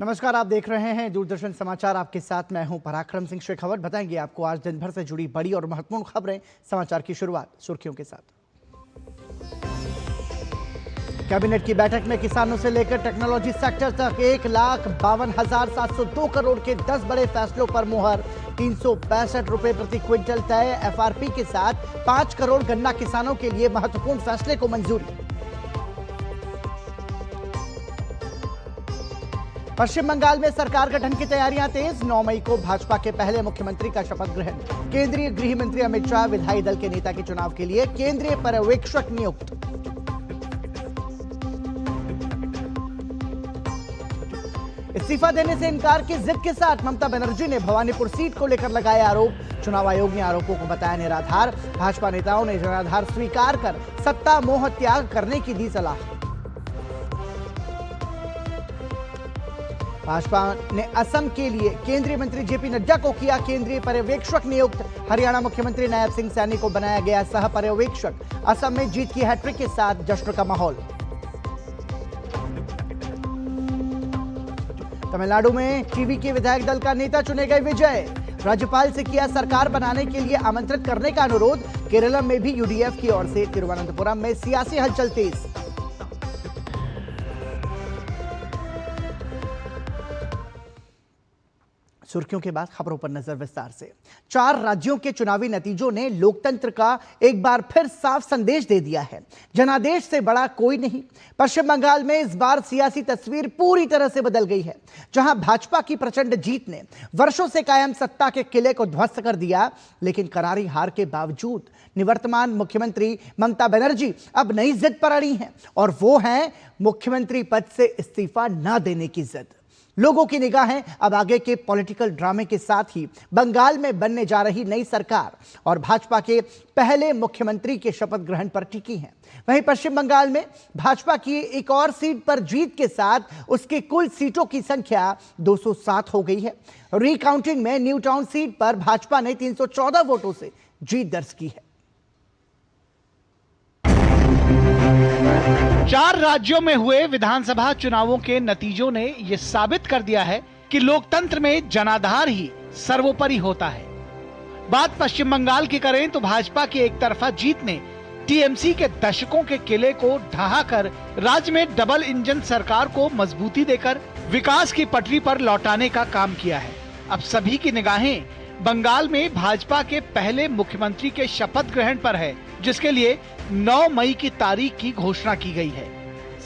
नमस्कार, आप देख रहे हैं दूरदर्शन समाचार। आपके साथ मैं हूं पराक्रम सिंह शेखावत। बताएंगे आपको आज दिन भर से जुड़ी बड़ी और महत्वपूर्ण खबरें। समाचार की शुरुआत सुर्खियों के साथ। कैबिनेट की बैठक में किसानों से लेकर टेक्नोलॉजी सेक्टर तक 1,52,702 करोड़ के 10 बड़े फैसलों पर मुहर। 365 रुपए प्रति क्विंटल तय एफआरपी के साथ 5 करोड़ गन्ना किसानों के लिए महत्वपूर्ण फैसले को मंजूरी। पश्चिम बंगाल में सरकार गठन की तैयारियां तेज। 9 मई को भाजपा के पहले मुख्यमंत्री का शपथ ग्रहण। केंद्रीय गृह मंत्री अमित शाह विधायी दल के नेता के चुनाव के लिए केंद्रीय पर्यवेक्षक नियुक्त। इस्तीफा देने से इनकार की जिद के साथ ममता बनर्जी ने भवानीपुर सीट को लेकर लगाए आरोप। चुनाव आयोग ने आरोपों को बताया निराधार। भाजपा नेताओं ने निराधार स्वीकार कर सत्ता मोह त्याग करने की दी सलाह। भाजपा ने असम के लिए केंद्रीय मंत्री जेपी नड्डा को किया केंद्रीय पर्यवेक्षक नियुक्त। हरियाणा मुख्यमंत्री नायब सिंह सैनी को बनाया गया सह पर्यवेक्षक। असम में जीत की हैट्रिक के साथ जश्न का माहौल। तमिलनाडु में टीवी के विधायक दल का नेता चुने गए विजय। राज्यपाल से किया सरकार बनाने के लिए आमंत्रित करने का अनुरोध। केरल में भी यूडीएफ की ओर से तिरुवनंतपुरम में सियासी हलचल तेज। सुर्खियों के बाद खबरों पर नजर विस्तार से। 4 राज्यों के चुनावी नतीजों ने लोकतंत्र का एक बार फिर साफ संदेश दे दिया है। जनादेश से बड़ा कोई नहीं। पश्चिम बंगाल में इस बार सियासी तस्वीर पूरी तरह से बदल गई है। जहां भाजपा की प्रचंड जीत ने वर्षों से कायम सत्ता के किले को ध्वस्त कर दिया, लेकिन करारी हार के बावजूद निवर्तमान मुख्यमंत्री ममता बनर्जी अब नई जिद पर अड़ी हैं, और वो है मुख्यमंत्री पद से इस्तीफा न देने की जिद। लोगों की निगाहें अब आगे के पॉलिटिकल ड्रामे के साथ ही बंगाल में बनने जा रही नई सरकार और भाजपा के पहले मुख्यमंत्री के शपथ ग्रहण पर टिकी हैं। वहीं पश्चिम बंगाल में भाजपा की एक और सीट पर जीत के साथ उसकी कुल सीटों की संख्या 207 हो गई है। रिकाउंटिंग में न्यू टाउन सीट पर भाजपा ने 314 वोटों से जीत दर्ज की है। 4 राज्यों में हुए विधानसभा चुनावों के नतीजों ने यह साबित कर दिया है कि लोकतंत्र में जनाधार ही सर्वोपरि होता है। बात पश्चिम बंगाल की करें तो भाजपा की एक तरफा जीत ने टीएमसी के दशकों के किले को ढहाकर राज्य में डबल इंजन सरकार को मजबूती देकर विकास की पटरी पर लौटाने का काम किया है। अब सभी की निगाहें बंगाल में भाजपा के पहले मुख्यमंत्री के शपथ ग्रहण पर है, जिसके लिए 9 मई की तारीख की घोषणा की गई है।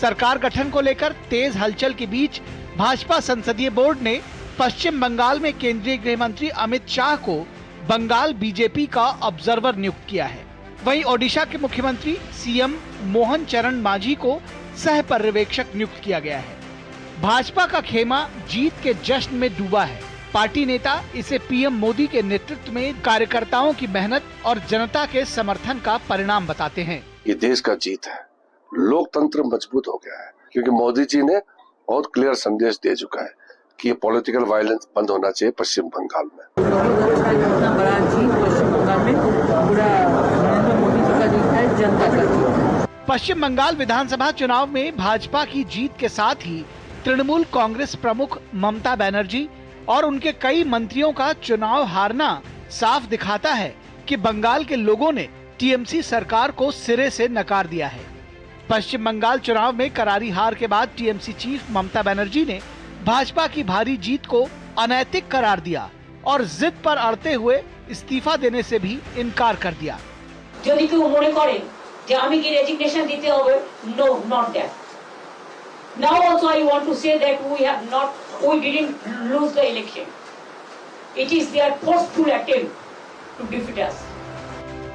सरकार गठन को लेकर तेज हलचल के बीच भाजपा संसदीय बोर्ड ने पश्चिम बंगाल में केंद्रीय गृह मंत्री अमित शाह को बंगाल बीजेपी का ऑब्जर्वर नियुक्त किया है। वहीं ओडिशा के मुख्यमंत्री सीएम मोहन चरण मांझी को सह पर्यवेक्षक नियुक्त किया गया है। भाजपा का खेमा जीत के जश्न में डूबा है। पार्टी नेता इसे पीएम मोदी के नेतृत्व में कार्यकर्ताओं की मेहनत और जनता के समर्थन का परिणाम बताते हैं। ये देश का जीत है। लोकतंत्र मजबूत हो गया है, क्योंकि मोदी जी ने बहुत क्लियर संदेश दे चुका है कि ये पॉलिटिकल वायलेंस बंद होना चाहिए पश्चिम बंगाल में। इतना बड़ा जीत पश्चिम बंगाल में पूरा नरेंद्र मोदी जी का जीत है, जनता का जीत। पश्चिम बंगाल विधानसभा चुनाव में भाजपा की जीत के साथ ही तृणमूल कांग्रेस प्रमुख ममता बनर्जी और उनके कई मंत्रियों का चुनाव हारना साफ दिखाता है कि बंगाल के लोगों ने टीएमसी सरकार को सिरे से नकार दिया है। पश्चिम बंगाल चुनाव में करारी हार के बाद टीएमसी चीफ ममता बनर्जी ने भाजपा की भारी जीत को अनैतिक करार दिया और जिद पर अड़ते हुए इस्तीफा देने से भी इनकार कर दिया। यदि केउ मने करें जे आमी की रेजिग्नेशन दिते होबे, no, not that. Now also I want to say that we didn't lose the election. It is their forceful attempt to defeat us.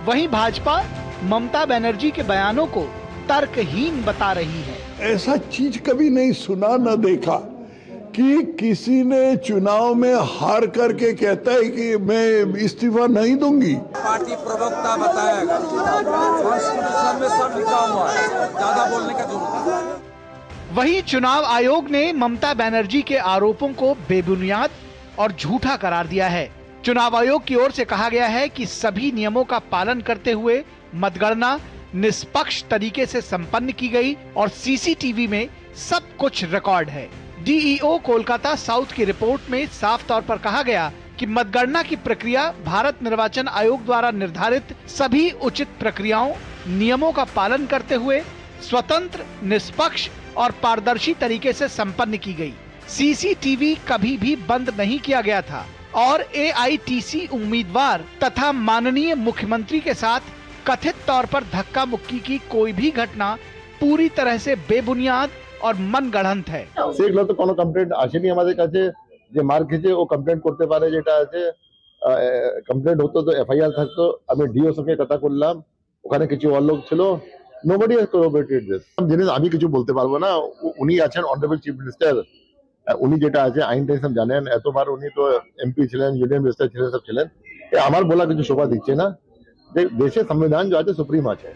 वहीं भाजपा ममता बनर्जी के बयानों को तर्कहीन बता रही है। ऐसा चीज कभी नहीं सुना न देखा कि किसी ने चुनाव में हार करके कहता है कि मैं इस्तीफा नहीं दूंगी। पार्टी प्रवक्ता बताएगा, कॉन्स्टिट्यूशन में सब लिखा हुआ है, ज्यादा बोलने का जरूरत नहीं। वहीं चुनाव आयोग ने ममता बनर्जी के आरोपों को बेबुनियाद और झूठा करार दिया है। चुनाव आयोग की ओर से कहा गया है कि सभी नियमों का पालन करते हुए मतगणना निष्पक्ष तरीके से संपन्न की गई और सीसीटीवी में सब कुछ रिकॉर्ड है। डीईओ कोलकाता साउथ की रिपोर्ट में साफ तौर पर कहा गया कि मतगणना की प्रक्रिया भारत निर्वाचन आयोग द्वारा निर्धारित सभी उचित प्रक्रियाओं, नियमों का पालन करते हुए स्वतंत्र, निष्पक्ष और पारदर्शी तरीके से संपन्न की गई। सीसीटीवी कभी भी बंद नहीं किया गया था और एआईटीसी उम्मीदवार तथा माननीय मुख्यमंत्री के साथ कथित तौर पर धक्का मुक्की की कोई भी घटना पूरी तरह से बेबुनियाद और मनगढ़ंत है। সেগুলো তো কোনো কমপ্লেন্ট আসেনি আমাদের কাছে, যে মার খেয়েছে ও কমপ্লেন্ট করতে পারে, যেটা আছে কমপ্লেন্ট হতো তো এফআইআর থাকতো। আমি ডিও সঙ্গে কথা করলাম, ওখানে কিছু অলোক ছিল, নোবডি হ্যাজ কোঅপারেটেড দিস। জিনিস আমি কিছু বলতে পারবো না, উনি আছেন অনারেবল চিফ মিনিস্টার, উনি যেটা আছে আইনটা সব জানেন, এতবার উনি তো এমপি ছিলেন, ইউনিয়ন মিনিস্টার ছিলেন, সব ছিলেন। আমার বলা কিছু শোভা দিচ্ছে না, দেশের সংবিধান जो আছে সুপ্রিম আছে।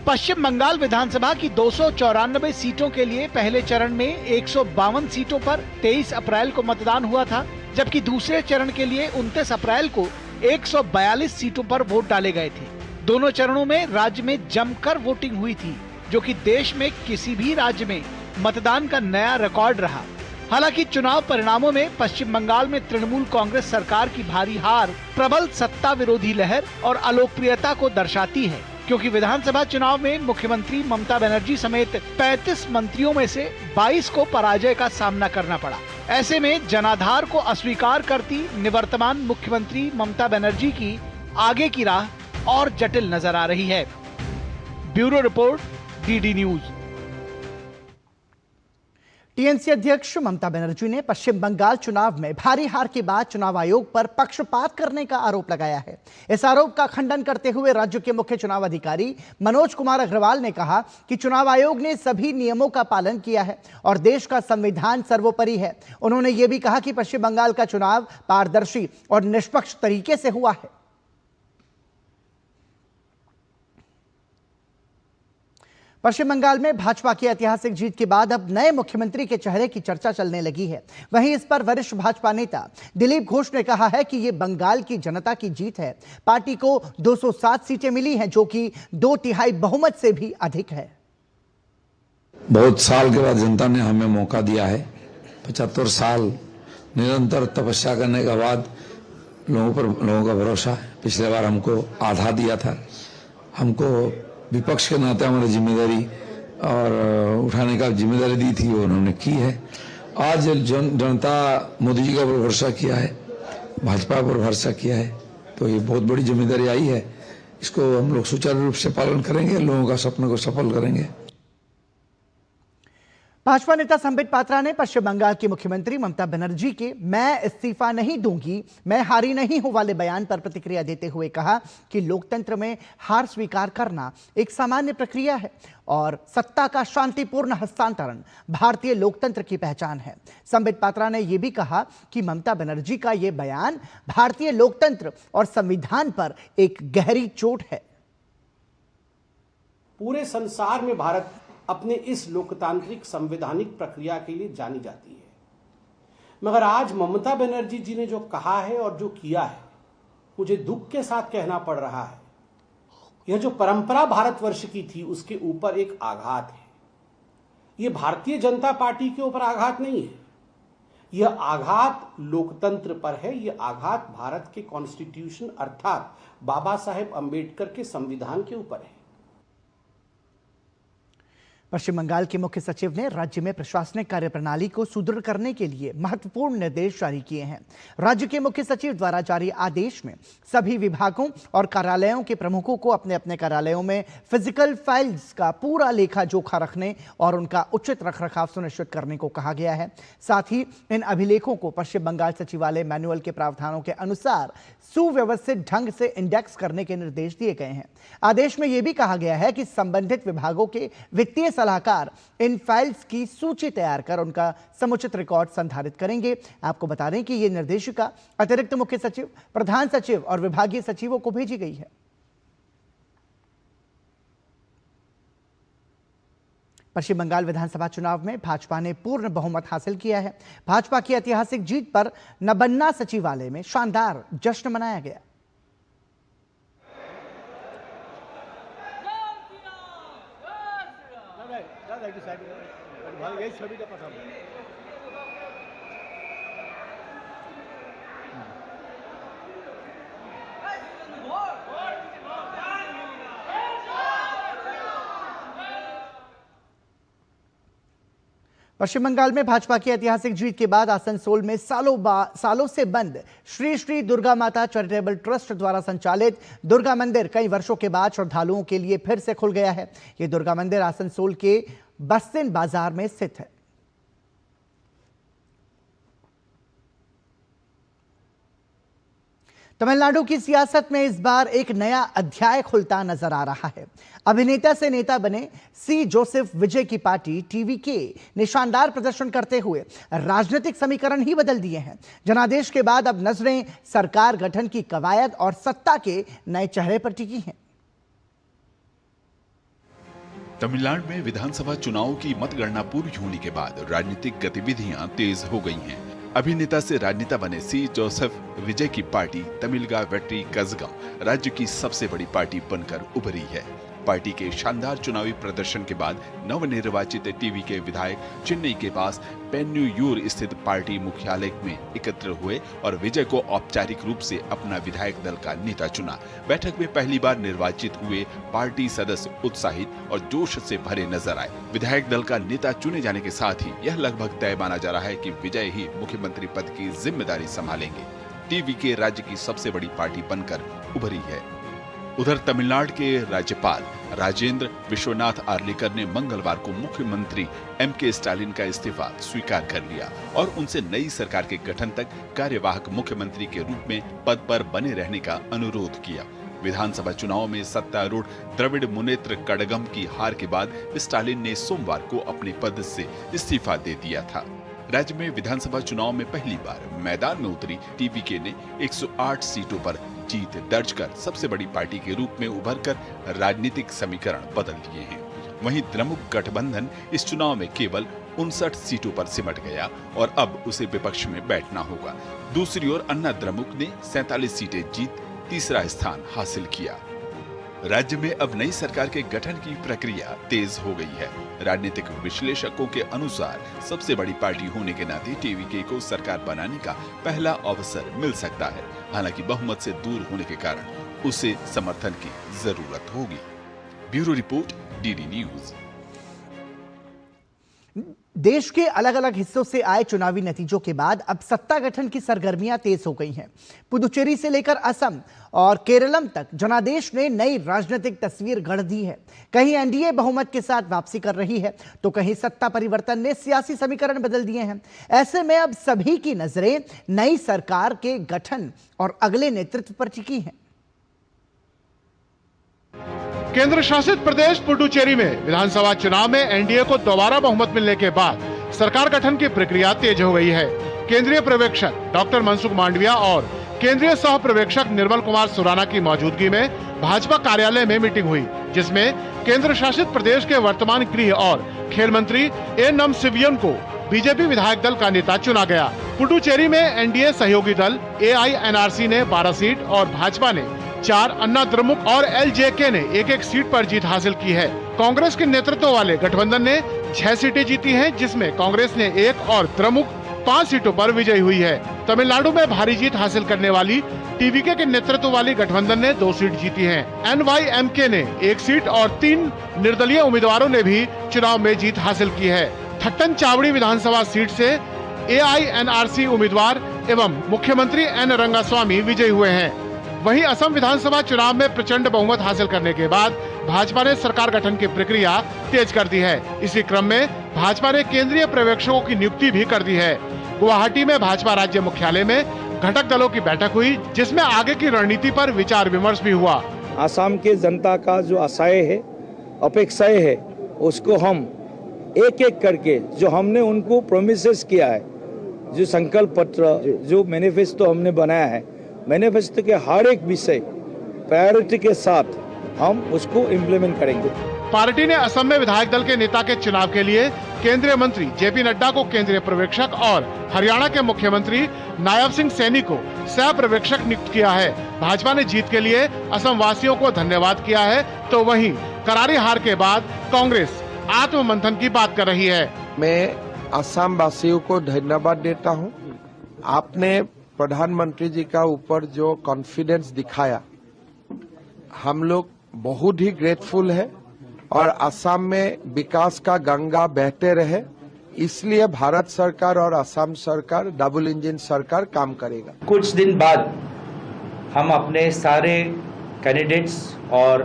पश्चिम बंगाल विधानसभा की 294 सीटों के लिए पहले चरण में 152 सीटों पर 23 अप्रैल को मतदान हुआ था, जबकि दूसरे चरण के लिए 29 अप्रैल को 142 सीटों पर वोट डाले गए थे। दोनों चरणों में राज्य में जमकर वोटिंग हुई थी, जो कि देश में किसी भी राज्य में मतदान का नया रिकॉर्ड रहा। हालांकि चुनाव परिणामों में पश्चिम बंगाल में तृणमूल कांग्रेस सरकार की भारी हार प्रबल सत्ता विरोधी लहर और अलोकप्रियता को दर्शाती है, क्योंकि विधानसभा चुनाव में मुख्यमंत्री ममता बनर्जी समेत 35 मंत्रियों में से 22 को पराजय का सामना करना पड़ा। ऐसे में जनाधार को अस्वीकार करती निवर्तमान मुख्यमंत्री ममता बनर्जी की आगे की राह और जटिल नजर आ रही है। Bureau report, DD news. TMC अध्यक्ष ममता बनर्जी ने पश्चिम बंगाल चुनाव में भारी हार के बाद चुनाव आयोग पर पक्षपात करने का आरोप लगाया है। इस आरोप का खंडन करते हुए राज्य के मुख्य चुनाव अधिकारी मनोज कुमार अग्रवाल ने कहा कि चुनाव आयोग ने सभी नियमों का पालन किया है और देश का संविधान सर्वोपरि है। उन्होंने ये भी कहा कि पश्चिम बंगाल का चुनाव पारदर्शी और निष्पक्ष तरीके से हुआ है। पश्चिम बंगाल में भाजपा की ऐतिहासिक जीत के बाद अब नए मुख्यमंत्री के चेहरे की चर्चा चलने लगी है। वहीं इस पर वरिष्ठ भाजपा नेता दिलीप घोष ने कहा है कि ये बंगाल की जनता की जीत है। पार्टी को 207 सीटें मिली हैं, जो कि 2/3 बहुमत से भी अधिक है। बहुत साल के बाद जनता ने हमें मौका दिया है। 75 साल निरंतर तपस्या करने के बाद लोगों का भरोसा है। पिछले बार हमको आधा दिया था। हमको विपक्ष के नाते हमारी जिम्मेदारी और उठाने का जिम्मेदारी दी थी, वो उन्होंने की है। आज जनता मोदी जी का भरोसा किया है, भाजपा पर भरोसा किया है, तो ये बहुत बड़ी जिम्मेदारी आई है। इसको हम लोग सुचारू रूप से पालन करेंगे, लोगों का सपने को सफल करेंगे। भाजपा नेता संबित पात्रा ने पश्चिम बंगाल की मुख्यमंत्री ममता बनर्जी के मैं इस्तीफा नहीं दूंगी, मैं हारी नहीं हूं वाले बयान पर प्रतिक्रिया देते हुए कहा कि लोकतंत्र में हार स्वीकार करना एक सामान्य प्रक्रिया है और सत्ता का शांतिपूर्ण हस्तांतरण भारतीय लोकतंत्र की पहचान है। संबित पात्रा ने यह भी कहा कि ममता बनर्जी का यह बयान भारतीय लोकतंत्र और संविधान पर एक गहरी चोट है। पूरे संसार में भारत अपने इस लोकतांत्रिक संवैधानिक प्रक्रिया के लिए जानी जाती है, मगर आज ममता बनर्जी जी ने जो कहा है और जो किया है, मुझे दुख के साथ कहना पड़ रहा है। यह जो परंपरा भारतवर्ष की थी, उसके ऊपर एक आघात है। यह भारतीय जनता पार्टी के ऊपर आघात नहीं है, यह आघात लोकतंत्र पर है। यह आघात भारत के कॉन्स्टिट्यूशन अर्थात बाबा साहेब अंबेडकर के संविधान के ऊपर है। पश्चिम बंगाल के मुख्य सचिव ने राज्य में प्रशासनिक कार्यप्रणाली को सुदृढ़ करने के लिए महत्वपूर्ण निर्देश जारी किए हैं। राज्य के मुख्य सचिव द्वारा जारी आदेश में सभी विभागों और कार्यालयों के प्रमुखों को अपने अपने कार्यालयों में फिजिकल फाइल्स का पूरा लेखा जोखा रखने और उनका उचित रखरखाव सुनिश्चित करने को कहा गया है। साथ ही इन अभिलेखों को पश्चिम बंगाल सचिवालय मैनुअल के प्रावधानों के अनुसार सुव्यवस्थित ढंग से इंडेक्स करने के निर्देश दिए गए हैं। आदेश में यह भी कहा गया है कि संबंधित विभागों के वित्तीय सलाहकार इन फाइल्स की सूची तैयार कर उनका समुचित रिकॉर्ड संधारित करेंगे। आपको बता दें कि यह निर्देशिका अतिरिक्त मुख्य सचिव, प्रधान सचिव और विभागीय सचिवों को भेजी गई है। पश्चिम बंगाल विधानसभा चुनाव में भाजपा ने पूर्ण बहुमत हासिल किया है। भाजपा की ऐतिहासिक जीत पर नबन्ना सचिवालय में शानदार जश्न मनाया गया। पश्चिम बंगाल में भाजपा की ऐतिहासिक जीत के बाद आसनसोल में सालों से बंद श्री श्री दुर्गा माता चैरिटेबल ट्रस्ट द्वारा संचालित दुर्गा मंदिर कई वर्षों के बाद श्रद्धालुओं के लिए फिर से खुल गया है। ये दुर्गा मंदिर आसनसोल के बस्तिन बाजार में स्थित है। तमिलनाडु की सियासत में इस बार एक नया अध्याय खुलता नजर आ रहा है। अभिनेता से नेता बने सी जोसेफ विजय की पार्टी टीवीके ने शानदार प्रदर्शन करते हुए राजनीतिक समीकरण ही बदल दिए हैं। जनादेश के बाद अब नजरें सरकार गठन की कवायद और सत्ता के नए चेहरे पर टिकी हैं। तमिलनाडु में विधानसभा चुनाव की मतगणना पूरी होने के बाद राजनीतिक गतिविधियां तेज हो गई हैं। अभिनेता से राजनेता बने सी जोसेफ विजय की पार्टी तमिलगा वेट्री कज़गम राज्य की सबसे बड़ी पार्टी बनकर उभरी है। पार्टी के शानदार चुनावी प्रदर्शन के बाद नवनिर्वाचित टीवी के विधायक चेन्नई के पास पेन्यूयूर स्थित पार्टी मुख्यालय में एकत्र हुए और विजय को औपचारिक रूप से अपना विधायक दल का नेता चुना। बैठक में पहली बार निर्वाचित हुए पार्टी सदस्य उत्साहित और जोश से भरे नजर आए। विधायक दल का नेता चुने जाने के साथ ही यह लगभग तय माना जा रहा है कि विजय ही मुख्यमंत्री पद की जिम्मेदारी संभालेंगे। टीवी के राज्य की सबसे बड़ी पार्टी बनकर उभरी है। उधर तमिलनाडु के राज्यपाल राजेंद्र विश्वनाथ आर्लेकर ने मंगलवार को मुख्यमंत्री एमके स्टालिन का इस्तीफा स्वीकार कर लिया और उनसे नई सरकार के गठन तक कार्यवाहक मुख्यमंत्री के रूप में पद पर बने रहने का अनुरोध किया। विधानसभा चुनाव में सत्तारूढ़ द्रविड़ मुनेत्र कड़गम की हार के बाद स्टालिन ने सोमवार को अपने पद से इस्तीफा दे दिया था। राज्य में विधानसभा चुनाव में पहली बार मैदान में उतरी टीवीके ने 108 सीटों पर जीत दर्ज कर सबसे बड़ी पार्टी के रूप में उभरकर राजनीतिक समीकरण बदल लिए हैं। वहीं द्रमुक गठबंधन इस चुनाव में केवल 59 सीटों पर सिमट गया और अब उसे विपक्ष में बैठना होगा। दूसरी ओर अन्ना द्रमुक ने 47 सीटें जीत तीसरा स्थान हासिल किया। राज्य में अब नई सरकार के गठन की प्रक्रिया तेज हो गई है। राजनीतिक विश्लेषकों के अनुसार सबसे बड़ी पार्टी होने के नाते टीवीके को सरकार बनाने का पहला अवसर मिल सकता है। हालांकि बहुमत से दूर होने के कारण उसे समर्थन की जरूरत होगी। Bureau report, DD news. देश के अलग अलग हिस्सों से आए चुनावी नतीजों के बाद अब सत्ता गठन की सरगर्मियां तेज हो गई हैं। पुदुचेरी से लेकर असम और केरलम तक जनादेश ने नई राजनीतिक तस्वीर गढ़ दी है। कहीं एनडीए बहुमत के साथ वापसी कर रही है तो कहीं सत्ता परिवर्तन ने सियासी समीकरण बदल दिए हैं। ऐसे में अब सभी की नजरें नई सरकार के गठन और अगले नेतृत्व पर टिकी हैं। केंद्र शासित प्रदेश पुडुचेरी में विधानसभा चुनाव में एनडीए को दोबारा बहुमत मिलने के बाद सरकार गठन की प्रक्रिया तेज हो गई है। केंद्रीय पर्यवेक्षक डॉक्टर मनसुख मांडविया और केंद्रीय सह पर्यवेक्षक निर्मल कुमार सुराना की मौजूदगी में भाजपा कार्यालय में मीटिंग हुई, जिसमें केंद्र शासित प्रदेश के वर्तमान गृह और खेल मंत्री ए नमसिवियन को बीजेपी विधायक दल का नेता चुना गया। पुडुचेरी में एनडीए सहयोगी दल एआईएनआरसी ने 12 सीट और भाजपा ने 4, अन्ना द्रमुक और एलजेके ने 1-1 सीट पर जीत हासिल की है। कांग्रेस के नेतृत्व वाले गठबंधन ने 6 सीटें जीती हैं, जिसमें कांग्रेस ने 1 और द्रमुक 5 सीटों पर विजयी हुई है। तमिलनाडु में भारी जीत हासिल करने वाली टीवीके के नेतृत्व वाली गठबंधन ने 2 सीट जीती हैं। एनवाईएमके ने 1 सीट और 3 निर्दलीय उम्मीदवारों ने भी चुनाव में जीत हासिल की है। थट्टन चावड़ी विधानसभा सीट से एआईएनआरसी उम्मीदवार एवं मुख्यमंत्री एन रंगास्वामी विजयी हुए हैं। वहीं असम विधानसभा चुनाव में प्रचंड बहुमत हासिल करने के बाद भाजपा ने सरकार गठन की प्रक्रिया तेज कर दी है। इसी क्रम में भाजपा ने केंद्रीय पर्यवेक्षकों की नियुक्ति भी कर दी है। गुवाहाटी में भाजपा राज्य मुख्यालय में घटक दलों की बैठक हुई, जिसमें आगे की रणनीति पर विचार विमर्श भी हुआ। आसाम के जनता का जो आशाएं है, अपेक्षाएं है, उसको हम एक एक करके जो हमने उनको प्रोमिसेस किया है, जो संकल्प पत्र, जो मैनिफेस्टो हमने बनाया है, मैनिफेस्टो के हर एक विषय प्रायोरिटी के साथ हम उसको इम्प्लीमेंट करेंगे। पार्टी ने असम में विधायक दल के नेता के चुनाव के लिए केंद्रीय मंत्री जेपी नड्डा को केंद्रीय पर्यवेक्षक और हरियाणा के मुख्यमंत्री नायब सिंह सैनी को सह पर्यवेक्षक नियुक्त किया है। भाजपा ने जीत के लिए असम वासियों को धन्यवाद किया है, तो वहीं करारी हार के बाद कांग्रेस आत्ममंथन की बात कर रही है। मैं असम वासियों को धन्यवाद देता हूँ। आपने प्रधानमंत्री जी का ऊपर जो कॉन्फिडेंस दिखाया, हम लोग बहुत ही ग्रेटफुल है और असम में विकास का गंगा बहते रहे, इसलिए भारत सरकार और असम सरकार डबल इंजन सरकार काम करेगा। कुछ दिन बाद हम अपने सारे कैंडिडेट्स और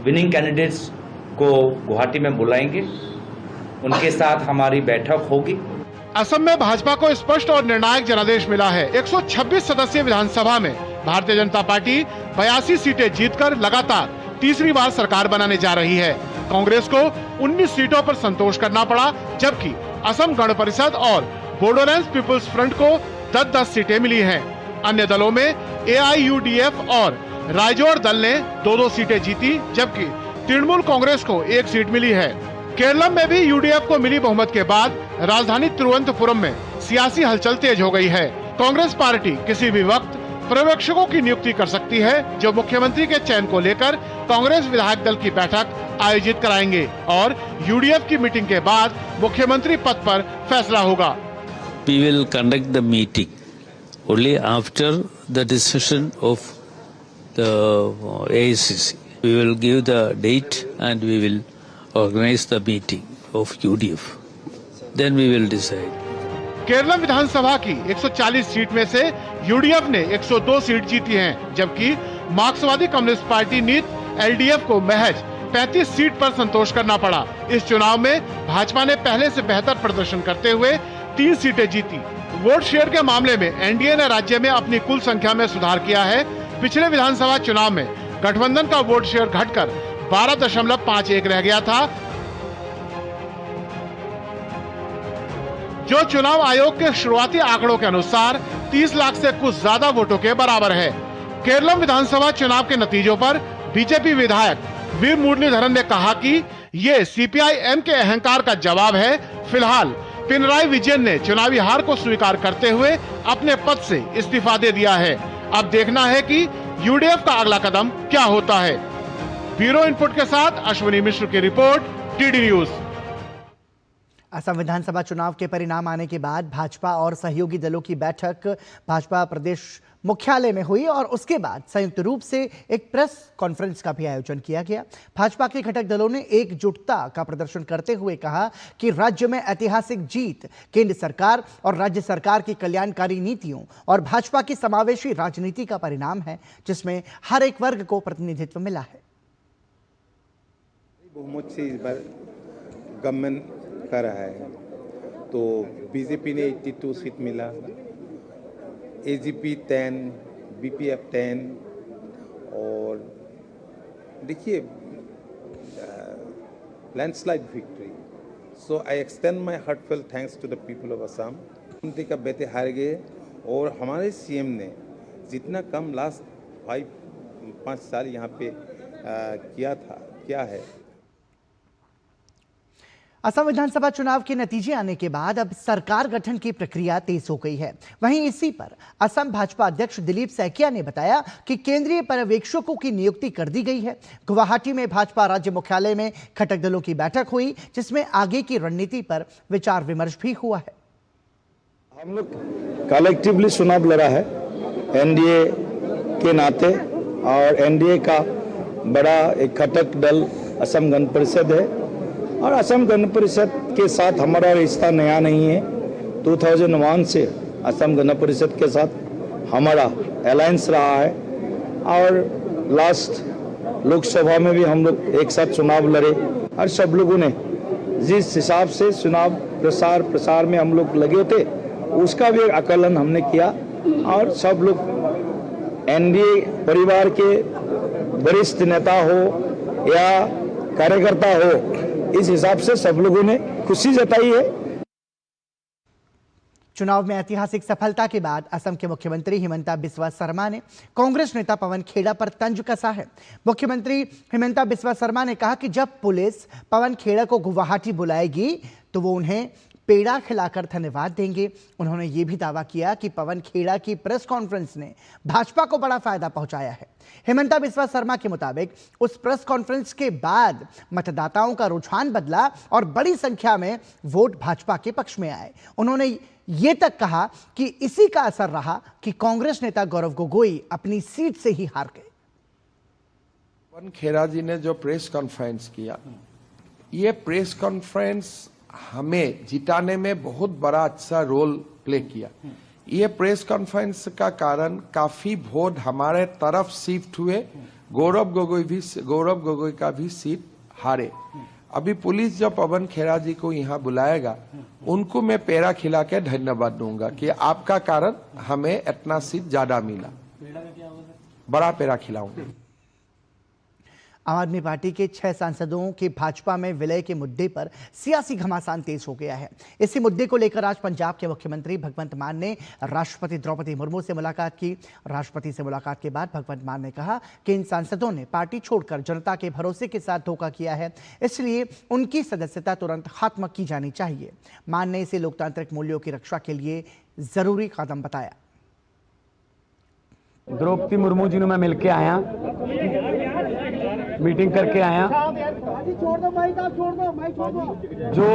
विनिंग कैंडिडेट्स को गुवाहाटी में बुलाएंगे, उनके साथ हमारी बैठक होगी। असम में भाजपा को स्पष्ट और निर्णायक जनादेश मिला है। 126 सदस्यीय विधानसभा में भारतीय जनता पार्टी 82 सीटें जीतकर लगातार तीसरी बार सरकार बनाने जा रही है। कांग्रेस को 19 सीटों पर संतोष करना पड़ा, जबकि असम गण परिषद और बोडोलैंड पीपुल्स फ्रंट को 10-10 सीटें मिली हैं। अन्य दलों में AIUDF और राइजोर दल ने 2-2 सीटें जीती, जबकि तृणमूल कांग्रेस को 1 सीट मिली है। केरलम में भी UDF को मिली बहुमत के बाद राजधानी तिरुवनंतपुरम में सियासी हलचल तेज हो गई है। कांग्रेस पार्टी किसी भी वक्त पर्यवेक्षकों की नियुक्ति कर सकती है, जो मुख्यमंत्री के चयन को लेकर कांग्रेस विधायक दल की बैठक आयोजित कराएंगे और UDF की मीटिंग के बाद मुख्यमंत्री पद पर फैसला होगा। We will conduct the meeting only after the decision of the AICC. We will give the date and we will organize the meeting of UDF. Then we will decide. Keralam विधानसभा की 140 seat में से UDF ने 102 seat जीती हैं, जबकि मार्क्सवादी communist party नीत LDF को महज 35 सीट पर संतोष करना पड़ा। इस चुनाव में भाजपा ने पहले से बेहतर प्रदर्शन करते हुए 3 सीटें जीती। वोट शेयर के मामले में NDA ने राज्य में अपनी कुल संख्या में सुधार किया है। पिछले विधानसभा चुनाव में गठबंधन का वोट शेयर घटकर 12.51 रह गया था, जो चुनाव आयोग के शुरुआती आंकड़ों के अनुसार 30 लाख से कुछ ज्यादा वोटों के बराबर है। केरलम विधानसभा चुनाव के नतीजों पर बीजेपी विधायक वीर मुरलीधरन ने कहा कि ये CPI-M के अहंकार का जवाब है। फिलहाल पिनराई विजयन ने चुनावी हार को स्वीकार करते हुए अपने पद से इस्तीफा दे दिया है। अब देखना है कि UDF का अगला कदम क्या होता है। ब्यूरो इनपुट के साथ अश्विनी मिश्र की रिपोर्ट, TD न्यूज। असम विधानसभा चुनाव के परिणाम आने के बाद भाजपा और सहयोगी दलों की बैठक भाजपा प्रदेश मुख्यालय में हुई और उसके बाद संयुक्त रूप से एक प्रेस कॉन्फ्रेंस का भी आयोजन किया गया। भाजपा के घटक दलों ने एकजुटता का प्रदर्शन करते हुए कहा कि राज्य में ऐतिहासिक जीत केंद्र सरकार और राज्य सरकार की कल्याणकारी नीतियों और भाजपा की समावेशी राजनीति का परिणाम है, जिसमें हर एक वर्ग को प्रतिनिधित्व मिला है। बहुमत से इस बार गवर्नमेंट कर रहा है, तो बीजेपी ने 82 सीट मिला, AGP 10, BPF 10 और देखिए landslide victory. So I extend my heartfelt thanks to the people of Assam. मुख्यमंत्री का बेटे हार गए और हमारे CM ने जितना कम लास्ट 5 साल यहाँ पे किया है। असम विधानसभा चुनाव के नतीजे आने के बाद अब सरकार गठन की प्रक्रिया तेज हो गई है। वहीं इसी पर असम भाजपा अध्यक्ष दिलीप सैकिया ने बताया कि केंद्रीय पर्यवेक्षकों की नियुक्ति कर दी गई है। गुवाहाटी में भाजपा राज्य मुख्यालय में घटक दलों की बैठक हुई, जिसमें आगे की रणनीति पर विचार विमर्श भी हुआ है। हम लोग कलेक्टिवली चुनाव लड़ा है NDA के नाते, और NDA का बड़ा एक घटक दल असम गण परिषद है, और असम गण परिषद के साथ हमारा रिश्ता नया नहीं है। 2001 से असम गण परिषद के साथ हमारा अलायंस रहा है, और लास्ट लोकसभा में भी हम लोग एक साथ चुनाव लड़े, और सब लोगों ने जिस हिसाब से चुनाव प्रसार में हम लोग लगे थे उसका भी आकलन हमने किया, और सब लोग NDA परिवार के वरिष्ठ नेता हो या कार्यकर्ता हो, इस हिसाब से सब लोगों ने खुशी जताई है। चुनाव में ऐतिहासिक सफलता के बाद असम के मुख्यमंत्री हिमंता बिस्वा शर्मा ने कांग्रेस नेता पवन खेड़ा पर तंज कसा है। मुख्यमंत्री हिमंता बिस्वा शर्मा ने कहा कि जब पुलिस पवन खेड़ा को गुवाहाटी बुलाएगी तो वो उन्हें पेड़ा खिलाकर धन्यवाद देंगे। उन्होंने ये भी दावा किया कि पवन खेड़ा की प्रेस कॉन्फ्रेंस ने भाजपा को बड़ा फायदा पहुंचाया है। हिमंता बिस्वा शर्मा के मुताबिक उस प्रेस कॉन्फ्रेंस के बाद मतदाताओं का रुझान बदला और बड़ी संख्या में वोट भाजपा के पक्ष में आए। उन्होंने ये तक कहा कि इसी का असर रहा कि कांग्रेस नेता गौरव गोगोई अपनी सीट से ही हार गए। पवन खेड़ा जी ने जो प्रेस कॉन्फ्रेंस किया, ये प्रेस कॉन्फ्रेंस हमें जिताने में बहुत बड़ा अच्छा रोल प्ले किया। ये प्रेस कॉन्फ्रेंस का कारण काफी वोट हमारे तरफ शिफ्ट हुए। गौरव गोगोई का भी सीट हारे। अभी पुलिस जब पवन खेरा जी को यहाँ बुलाएगा, उनको मैं पेड़ा खिला के धन्यवाद दूंगा कि आपका कारण हमें इतना सीट ज्यादा मिला। बड़ा पेड़ा खिलाऊंगा। आम आदमी पार्टी के 6 सांसदों के भाजपा में विलय के मुद्दे पर सियासी घमासान तेज हो गया है। इसी मुद्दे को लेकर आज पंजाब के मुख्यमंत्री भगवंत मान ने राष्ट्रपति द्रौपदी मुर्मू से मुलाकात की। राष्ट्रपति से मुलाकात के बाद भगवंत मान ने कहा कि इन सांसदों ने पार्टी छोड़कर जनता के भरोसे के साथ धोखा किया है, इसलिए उनकी सदस्यता तुरंत खत्म की जानी चाहिए। मान ने इसे लोकतांत्रिक मूल्यों की रक्षा के लिए जरूरी कदम बताया। द्रौपदी मुर्मू जी ने मैं मिलके आया, मीटिंग करके आया। जो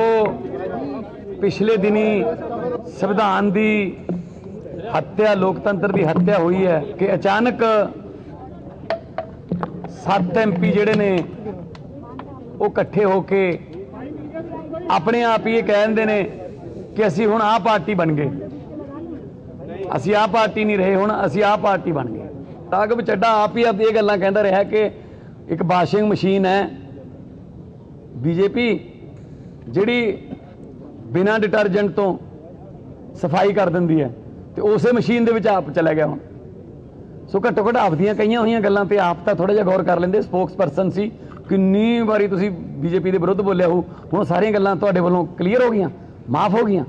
पिछले दिनी संविधान दी हत्या, लोकतंत्र दी हत्या हुई है कि अचानक 7 MP ਜਿਹੜੇ ਨੇ ਉਹ ਇਕੱਠੇ ਹੋ ਕੇ ਆਪਣੇ ਆਪ ਹੀ ਇਹ ਕਹਿੰਦੇ ਨੇ ਕਿ ਅਸੀਂ ਹੁਣ ਆਹ ਪਾਰਟੀ ਬਣ ਗਏ। ਅਸੀਂ ਆਹ ਪਾਰਟੀ ਨਹੀਂ ਰਹੇ, ਹੁਣ ਅਸੀਂ ਆਹ ਪਾਰਟੀ ਬਣ ਗਏ। ਰਾਘਵ ਚੱਡਾ ਆਪ ਹੀ ਇਹ ਗੱਲਾਂ ਕਹਿੰਦਾ ਰਿਹਾ ਕਿ ਇੱਕ ਵਾਸ਼ਿੰਗ ਮਸ਼ੀਨ ਹੈ बीजेपी ਜਿਹੜੀ ਬਿਨਾਂ ਡਿਟਰਜੈਂਟ ਤੋਂ ਸਫਾਈ ਕਰ ਦਿੰਦੀ ਹੈ ਤੇ ਉਸੇ ਮਸ਼ੀਨ ਦੇ ਵਿੱਚ ਆਪ ਚਲਾ ਗਿਆ ਹੁਣ। ਸੋ ਘੱਟੋ ਘੱਟ ਆਪਦੀਆਂ ਕਈਆਂ ਹੋਈਆਂ ਗੱਲਾਂ ਤੇ ਆਪ ਤਾਂ ਥੋੜਾ ਜਿਹਾ ਗੌਰ ਕਰ ਲੈਂਦੇ। ਸਪੋਕਸਪਰਸਨ ਸੀ, ਕਿੰਨੀ ਵਾਰੀ ਤੁਸੀਂ बीजेपी ਦੇ ਵਿਰੁੱਧ ਬੋਲਿਆ ਹੋ, ਹੁਣ ਸਾਰੀਆਂ ਗੱਲਾਂ ਤੁਹਾਡੇ ਵੱਲੋਂ ਕਲੀਅਰ ਹੋ ਗਈਆਂ, ਮਾਫ हो गई।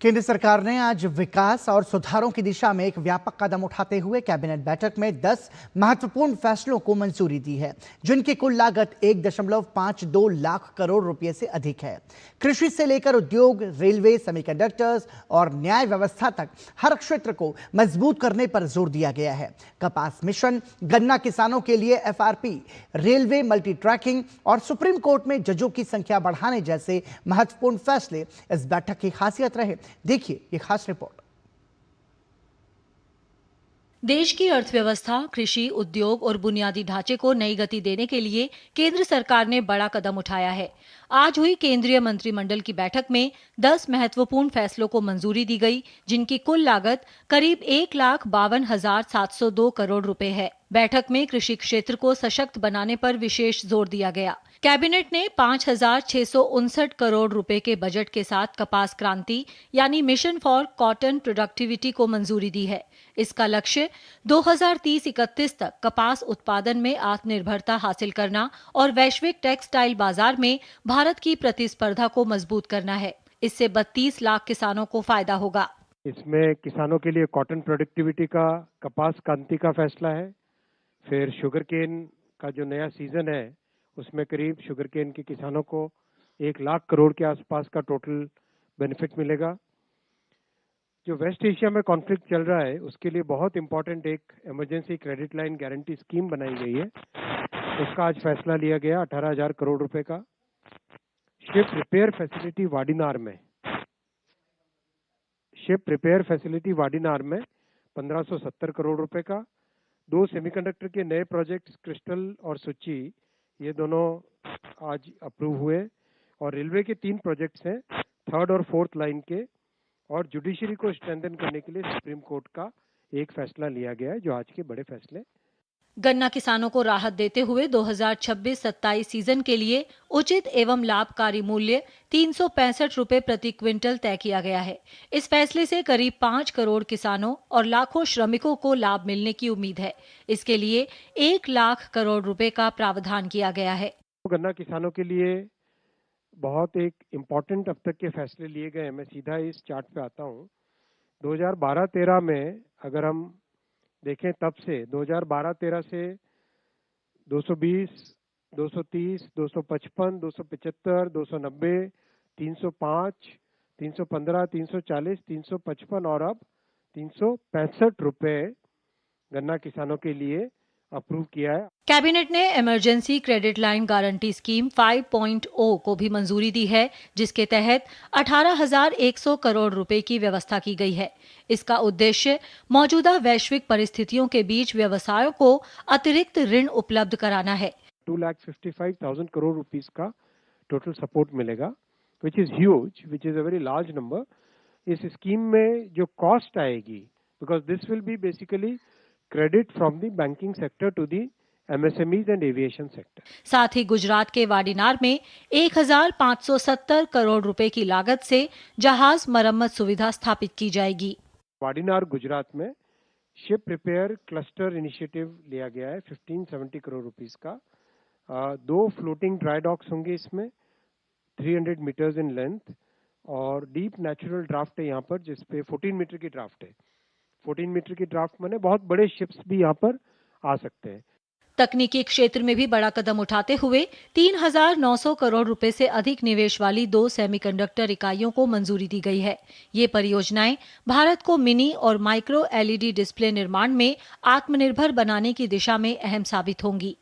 केंद्र सरकार ने आज विकास और सुधारों की दिशा में एक व्यापक कदम उठाते हुए कैबिनेट बैठक में 10 महत्वपूर्ण फैसलों को मंजूरी दी है, जिनकी कुल लागत 1.52 लाख करोड़ रुपए से अधिक है। कृषि से लेकर उद्योग, रेलवे, सेमीकंडक्टर्स और न्याय व्यवस्था तक हर क्षेत्र को मजबूत करने पर जोर दिया गया है। कपास मिशन, गन्ना किसानों के लिए FRP, रेलवे मल्टी ट्रैकिंग और सुप्रीम कोर्ट में जजों की संख्या बढ़ाने जैसे महत्वपूर्ण फैसले इस बैठक की खासियत रहे। देखिए ये खास रिपोर्ट। देश की अर्थव्यवस्था, कृषि, उद्योग और बुनियादी ढांचे को नई गति देने के लिए केंद्र सरकार ने बड़ा कदम उठाया है। आज हुई केंद्रीय मंत्रिमंडल की बैठक में 10 महत्वपूर्ण फैसलों को मंजूरी दी गई, जिनकी कुल लागत करीब 1,52,702 करोड़ रुपए है। बैठक में कृषि क्षेत्र को सशक्त बनाने पर विशेष जोर दिया गया। कैबिनेट ने 5,659 करोड़ रुपए के बजट के साथ कपास क्रांति यानी मिशन फॉर कॉटन प्रोडक्टिविटी को मंजूरी दी है। इसका लक्ष्य 2030-31 तक कपास उत्पादन में आत्मनिर्भरता हासिल करना और वैश्विक टेक्सटाइल बाजार में भारत की प्रतिस्पर्धा को मजबूत करना है। इससे 32 लाख किसानों को फायदा होगा। इसमें किसानों के लिए कॉटन प्रोडक्टिविटी का, कपास क्रांति का फैसला है। फिर शुगर केन का जो नया सीजन है उसमें करीब शुगर केन के किसानों को 1 लाख करोड़ के आसपास का टोटल बेनिफिट मिलेगा। जो वेस्ट एशिया में कॉन्फ्लिक्ट चल रहा है उसके लिए बहुत इंपॉर्टेंट एक emergency credit line guarantee scheme बनाई गई है, उसका आज फैसला लिया गया 18,000 करोड़ रुपए का। शिप रिपेयर फैसिलिटी वाडीनार में 1570 करोड़ रुपए का। 2 सेमीकंडक्टर के नए प्रोजेक्ट्स क्रिस्टल और सुची, ये दोनों आज अप्रूव हुए। और रेलवे के 3 प्रोजेक्ट्स हैं, 3rd और 4th लाइन के। और जुडिशरी को स्ट्रेंथन करने के लिए सुप्रीम कोर्ट का एक फैसला लिया गया है, जो आज के बड़े फैसले। गन्ना किसानों को राहत देते हुए 2026-27 सीजन के लिए उचित एवं लाभकारी मूल्य 365 रुपए प्रति क्विंटल तय किया गया है। इस फैसले से करीब 5 करोड़ किसानों और लाखों श्रमिकों को लाभ मिलने की उम्मीद है। इसके लिए 1 लाख करोड़ रुपए का प्रावधान किया गया है। गन्ना किसानों के लिए बहुत एक इम्पोर्टेंट अब तक के फैसले लिए गए। मैं सीधा इस चार्ट पे आता हूँ। 2012-13 में अगर हम देखें, तब से 2012-13 से 220, 230, 255, 275, 290, 305, 315, 340, 355 और अब 365 रुपए गन्ना किसानों के लिए अप्रूव किया है। कैबिनेट ने emergency credit line guarantee scheme 5.0 को भी मंजूरी दी है, जिसके तहत 18,100 करोड़ रुपए की व्यवस्था की गई है। इसका उद्देश्य मौजूदा वैश्विक परिस्थितियों के बीच व्यवसायों को अतिरिक्त ऋण उपलब्ध कराना है। 2,55,000 करोड़ रुपीस का टोटल सपोर्ट मिलेगा, which is huge, which is a very large number. इस स्कीम में जो कॉस्ट आएगी, because this will be basically credit from the banking sector to the MSMEs and aviation sector. साथ ही गुजरात के वाडीनार में 1570 करोड़ रुपए की लागत से जहाज मरम्मत सुविधा स्थापित की जाएगी। वाडीनार गुजरात में शिप रिपेयर क्लस्टर इनिशिएटिव लिया गया है 1570 करोड़ रुपीस का। 2 फ्लोटिंग ड्राई डॉक्स होंगे इसमें 300 मीटर्स इन लेंथ, और डीप नेचुरल ड्राफ्ट है यहाँ पर, जिसपे 14 मीटर की ड्राफ्ट है। 14 मीटर की ड्राफ्ट माने बहुत बड़े शिप्स भी यहाँ पर आ सकते हैं। तकनीकी क्षेत्र में भी बड़ा कदम उठाते हुए 3,900 करोड़ रुपए से अधिक निवेश वाली 2 सेमीकंडक्टर इकाइयों को मंजूरी दी गई है। ये परियोजनाएं भारत को मिनी और माइक्रो LED डिस्प्ले निर्माण में आत्मनिर्भर बनाने की दिशा में अहम साबित होंगी।